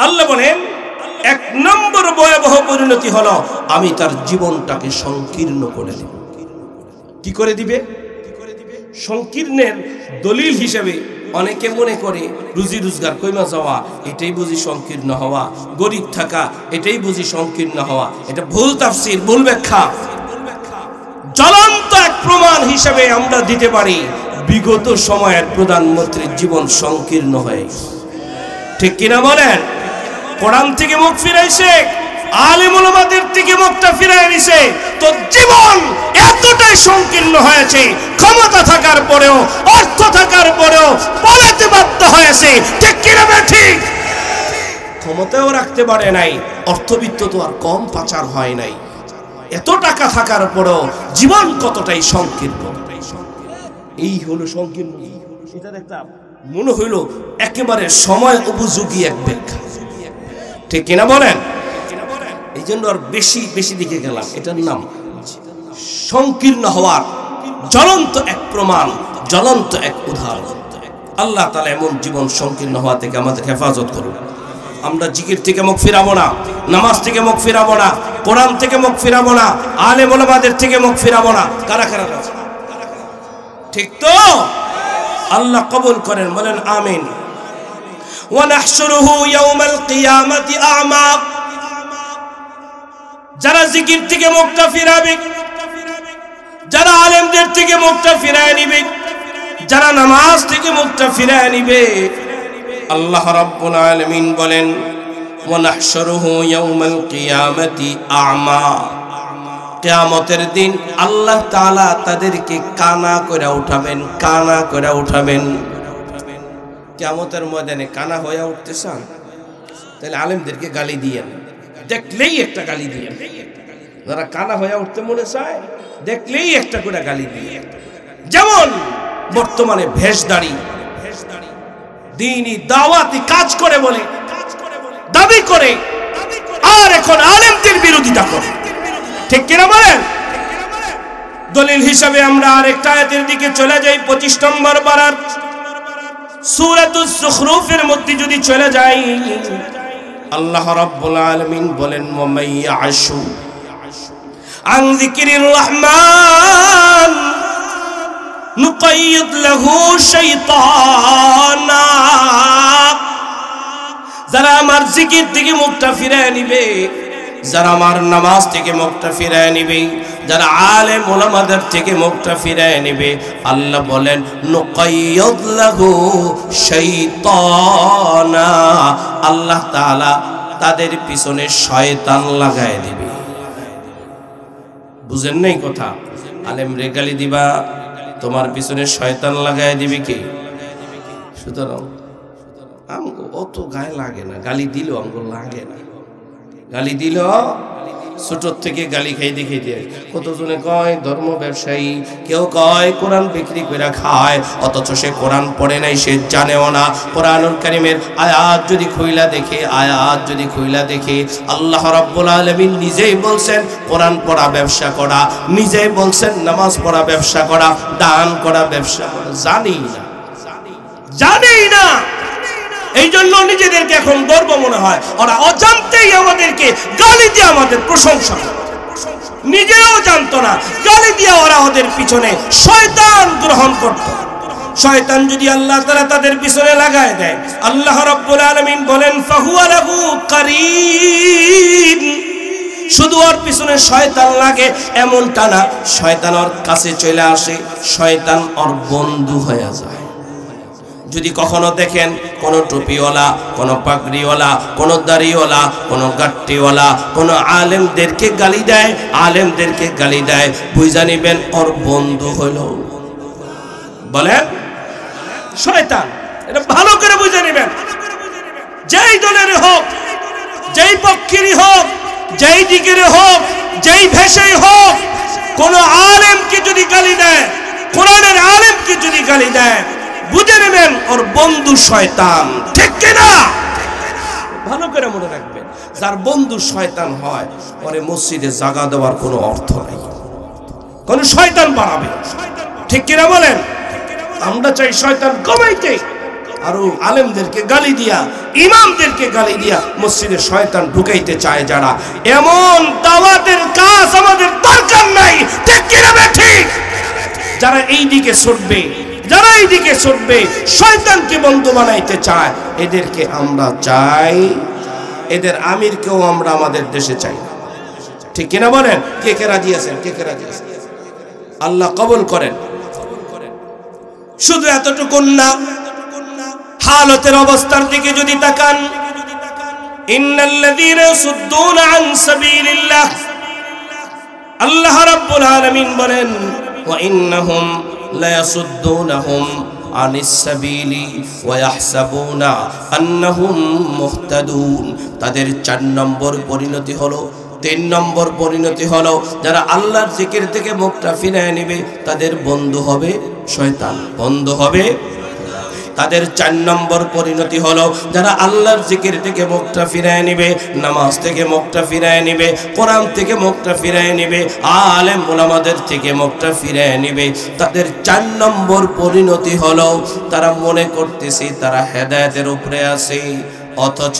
আল্লাহ বলেন 1 নম্বর ভয়াবহ পরিণতি হলো আমি তার জীবনটাকে সংকীর্ণ করে দেব। কি করে দিবে? সংকীর্ণের দলিল হিসেবে অনেকে মনে করে রুজি রোজগার কইমা যাওয়া এটাই বুঝি সংকীর্ণ হওয়া, গরিব থাকা এটাই বুঝি সংকীর্ণ হওয়া। এটা ভুল তাফসীর, ভুল ব্যাখ্যা। জ্বলন্ত এক প্রমাণ হিসেবে আমরা দিতে পারি বিগত সময়ের প্রধানমন্ত্রীর জীবন সংকীর্ণ হয়ে, ঠিক কিনা বলেন? কোরআন থেকে মুখ ফিরাইছে, আলেম উলামাদের থেকে মুখটা ফিরাই নিছে, তো জীবন এতটাই সংকীর্ণ হয়েছে, ক্ষমতা থাকার পরেও, অর্থ থাকার পরেও পালাতে বাধ্য হয়েছে, ঠিক কিনা? ঠিক। ক্ষমতাও রাখতে পারে নাই, অর্থবিত্ত তো আর কম পাচার হয় নাই। এত টাকা থাকার পরেও জীবন কতটাই সংকীর্ণ। এই হলো সংকীর্ণ। এটা একটা মনে হইল একেবারে সময় উপযোগী এক ব্যাখ্যা, ঠিক কিনা বলেন? এই জন্য আর বেশি দিকে গেলাম। এটার নাম সংকীর্ণ হওয়ার জ্বলন্ত এক প্রমাণ, জ্বলন্ত এক উদাহরণ। আল্লাহ তাআলা এমন জীবন সংকীর্ণ হওয়া থেকে আমাদের হেফাজত করুন। আমরা জিকির থেকে মুখ ফিরাবো না, নামাজ থেকে মুখ ফিরাবো না, কোরআন থেকে মুখ ফিরাবো না, আলেম ওলামাদের থেকে মুখ ফিরাবো না। কারা কারা আছে? ঠিক তো? আল্লাহ কবুল করেন, বলেন আমিন। ওয়া নাহশুরুহু ইয়াওমাল কিয়ামাতি আ'মা। যারা জিকির থেকে মুখটা ফিরাবে, যারা আলেমদের থেকে মুখটা ফিরায় নিবে, যারা নামাজ থেকে মুখটা ফিরায় নিবে, আল্লাহ রাব্বুল আলামিন বলেন ওয়া নাহশুরুহু ইয়াওমাল কিয়ামাতি আ'মা। কিয়ামতের দিন আল্লাহ তাআলা তাদেরকে কানা করে উঠাবেন, কানা করে উঠাবেন। কিয়ামতের ময়দানে কানা হয়ে উঠতে চান? তাহলে আলেমদেরকে গালি দিয়েন, দেখলেই একটা গালি দিয়েন। যারা কানা হয়ে উঠতে মনে চায় দেখলেই একটা করে গালি দিয়ে, যেমন বর্তমানে ভেষদাড়ি দ্বীনি দাওয়াতি কাজ করে বলে দাবি করে, আর এখন আলেমদের বিরোধিতা করে, ঠিক কিনা বলেন? দলিল হিসাবে আমরা আরেকটা আয়াতের দিকে চলে যাই, 25 নম্বর পারার সূরাতুজ যুখরুফের মধ্যে যদি চলে যাই, আল্লাহ রাব্বুল আলামিন বলেন মাইয়াশু আন যিকরির রহমান নুকাইয়িদ লাহু শাইতানা, যারা আমার জিকির থেকে মুখটা ফিরিয়ে নিবে, যারা আমার নামাজ থেকে মুখটা ফিরিয়ে নিবে, যারা আলেম ওলামাদের থেকে মুখটা ফিরিয়ে নিবে, আল্লাহ বলেন নুকাইয়িদ লাহু শাইতানা, আল্লাহ তাআলা তাদের পিছনে শয়তান লাগায় দিবে। বুঝেন নাই কথা? আলেম রে গালি দিবা, তোমার পিছনে শয়তান লাগায় দিবে কে? সুতরাং আমগো অত গায়ে লাগে না, গালি দিল আমগো লাগে না, গালি দিল ছোট থেকে গালি খাইতে খাইতে কতজনে কয় ধর্ম ব্যবসায়ী, কেউ কয় কোরআন বিক্রি করে খায়, অথচ সে কোরআন পড়ে নাই, সে জানেও না। কোরআনুল কারীমের আয়াত যদি খুইলা দেখে, আয়াত যদি খুইলা দেখে, আল্লাহ রাব্বুল আলামিন নিজেই বলছেন কোরআন পড়া ব্যবসা করা, নিজেই বলছেন নামাজ পড়া ব্যবসা করা, দান করা ব্যবসা করা, জানি না, জানি না। এই জন্য নিজেদেরকে এখন গর্ব মনে হয়, ওরা অজান্তেই আমাদেরকে গালি দিয়ে আমাদের প্রশংসা করে, নিজেরাও জানতো না, গালি দিয়ে ওরা ওদের পিছনে শয়তান গ্রহণ করত। শয়তান যদি আল্লাহ তাআলা তাদের পিছনে লাগায় দেয়, আল্লাহ রাব্বুল আলামিন বলেন ফাহুয়া লাহু কারীন, শুধু ওর পিছনে শয়তান লাগে এমনটা না, শয়তান ওর কাছে চলে আসে, শয়তান ওর বন্ধু হয়ে যায়। যদি কখনো দেখেন কোন টুপিওয়ালা, কোন পাগড়িওয়ালা, কোন দাড়িওয়ালা, কোন গাট্টিওয়ালা কোন আলেমদেরকে গালি দেয়, আলেমদেরকে গালি দেয়, বুঝা নিবেন ওর বন্ধু হলো, বলেন শয়তান। এটা ভালো করে বুঝে নিবেন। যেই দলের হোক, যেই পক্ষেরই হোক, যেই দিকের হোক, যেই ভেষেই হোক, কোন আলেমকে যদি গালি দেয়, কোরআনের আলেমকে যদি গালি দেয়, বুঝে নেবেন ওর বন্ধু শয়তান, ঠিক কিনা? ভালো করে মনে রাখবেন, যার বন্ধু শয়তান হয় পরে মসজিদে জায়গা দেওয়ার কোনো অর্থ নেই, কোন শয়তান বাড়াবে, ঠিক কিনা বলেন? আমরা চাই শয়তান কমাইতে, আরো আলেমদেরকে গালি দিয়া, ইমামদেরকে গালি দিয়া মসজিদে শয়তান ঢুকাইতে চায় যারা, এমন দাওয়াতের কাজ আমাদের দরকার নাই, ঠিক কিনা? ঠিক। যারা এই দিকে ছুটবে, যারা এইদিকে ছুটবে, শয়তানকে বন্ধু বানাইতে চায়, এদেরকে আমরা চাই, এদের আমিরকেও আমরা আমাদের দেশে চাই, ঠিক কিনা বলেন? কে কে রাজি আছেন? কে কে রাজি আছেন? আল্লাহ কবুল করেন। শুধু এতটুকু না, হালতের অবস্থার দিকে যদি তাকান, ইন্নাল্লাযীনা ইয়াসুদ্দুনা আন সাবিলিল্লাহ, আল্লাহ রাব্বুল আলামিন বলেন ওয়া ইন্নাহুম লা ইয়াসুদ্দুনাহুম আনিস সাবিলি ওয়া ইয়াহসাবুনা আন্নাহুম মুহতাদুন। তাদের 4 নম্বর পরিণতি হলো, 3 নম্বর পরিণতি হলো, যারা আল্লাহর জিকির থেকে মুখটা ফিরিয়ে নেবে তাদের বন্ধু হবে শয়তান, বন্ধু হবে। তাদের 4 নম্বর পরিণতি হলো, যারা আল্লাহর জিকির থেকে মুখটা ফিরিয়ে নেবে, নামাজ থেকে মুখটা ফিরিয়ে নেবে, কোরআন থেকে মুখটা ফিরিয়ে নেবে, আলেম ওলামাদের থেকে মুখটা ফিরিয়ে নেবে, তাদের 4 নম্বর পরিণতি হলো তারা মনে করতেছে তারা হেদায়েতের উপরে আছে, অথচ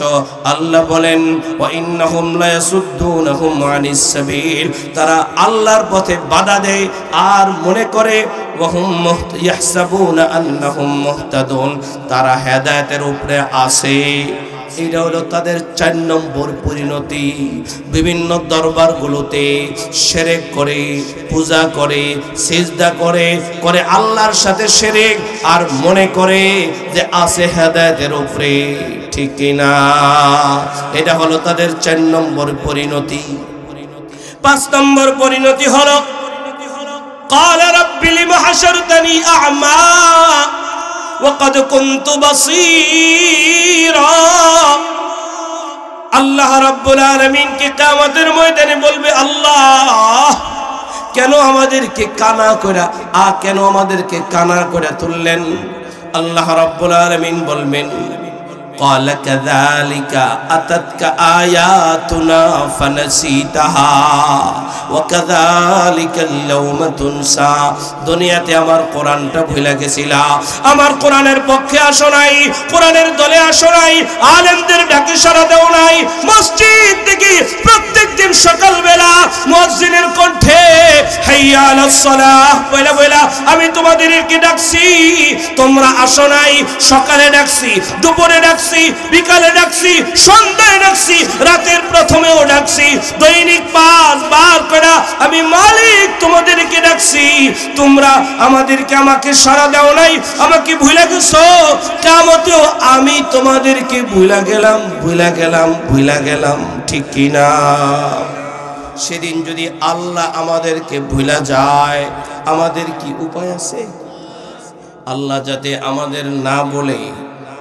আল্লাহ বলেন ওয়া ইন্নাহুম লা ইয়াসুদ্দুনাহুম আনিস সাবিল, তারা আল্লাহর পথে বাধা দেয় আর মনে করে ওয়াহুম ইয়াহসাবুনা আন্নাহুম মুহতাদুন, তারা হেদায়েতের উপরে আছে। এটা হলো তাদের 4 নম্বর পরিণতি। বিভিন্ন দরবারগুলোতে শিরক করে, পূজা করে, সিজদা করে, করে আল্লাহর সাথে শিরক, আর মনে করে যে আছে হেদায়েতের উপরে, ঠিক কিনা? এটা হলো তাদের 4 নম্বর পরিণতি। 5 নম্বর পরিণতি হলো قال رب لم حشرتني أعمى وقد كنت بصيرا। আল্লাহ রাব্বুল আলামিন কে কিয়ামতের ময়দানে বলবে, আল্লাহ কেন আমাদেরকে কানা করে তুললেন? আল্লাহ রাব্বুল আলামিন বলবেন, قال كذلك أتتك آياتنا فنسيتها وكذلك اليوم تنسى। দুনিয়াতে আমার কোরআনটা ভুলে গেছিলা, আমার কোরআনের পক্ষে আসো নাই, কোরআনের দলে আসো নাই, আলেমদের ডাকে সাড়া দাও নাই। মসজিদ থেকে প্রত্যেকদিন সকালবেলা মুয়াজ্জিনের কণ্ঠে হাইয়া আলাস সালাহ বলা বলা আমি তোমাদেরকে ডাকছি, তোমরা আসো নাই। সকালে ডাকছি, দুপুরে ডাকছি, বিকালে ডাকছি, সন্ধ্যায় ডাকছি, রাতের প্রথমেও ডাকছি, দৈনিক 5 বার করে আমি মালিক তোমাদেরকে ডাকছি, তোমরা আমাকে সাড়া দাও নাই, আমাকে ভুলে গেছো। কিয়ামতেও আমি তোমাদেরকে ভুলে গেলাম, ঠিক কিনা? সেদিন যদি আল্লাহ আমাদেরকে ভুলে যায়, আমাদের কি উপায় আছে? আল্লাহ যাতে আমাদের না বলে,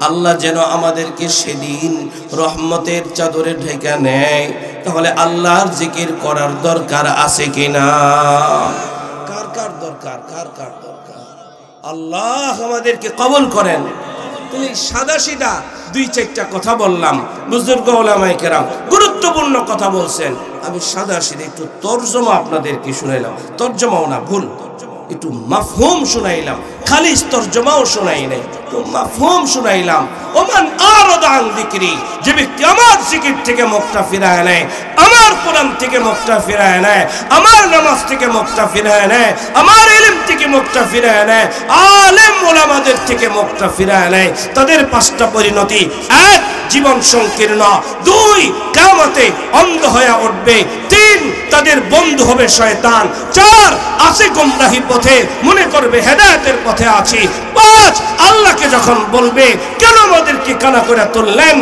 আল্লাহ যেন আমাদেরকে সেদিন রহমতের চাদরে ঢেকে নেয়, তাহলে আল্লাহর জিকির করার দরকার আছে কিনা? কার দরকার? আল্লাহ আমাদেরকে কবুল করেন। তুমি সাদা সিধা 2-4টা কথা বললাম, বুজুর্গ উলামায়ে কেরাম গুরুত্বপূর্ণ কথা বলছেন, আমি সাদা সিধা একটু তরজমা আপনাদেরকে শুনাইলাম। তরজমাও না, ভুল, একটু মাফহুম শুনাইলাম, খালিস তরজমাও শুনাই নাই, তো মাফহুম শুনাইলাম। ওমান আরাদা আন যিকরি, যে ব্যক্তি আমার জিকির থেকে মুখটা ফিরায় নেয়, আমার কোরআন থেকে মুখটা ফিরায় নেয়, আমার নামাজ থেকে মুখটা ফিরায় নেয়, আমার ইলম থেকে মুখটা ফিরায় নেয়, আলেম ওলামাদের থেকে মুখটা ফিরায় নেয়, তাদের 5টা পরিণতি: 1 জীবন সংকীর্ণ, 2 কিয়ামতে অন্ধ হয়ে উঠবে, 3 তাদের বন্ধু হবে শয়তান, 4 আছে গোমরাহি পথে, মনে করবে হেদায়েতের পথে আছি, 5 আল্লাহকে যখন বলবে কেন আমাদেরকে কানা করে তুললেন,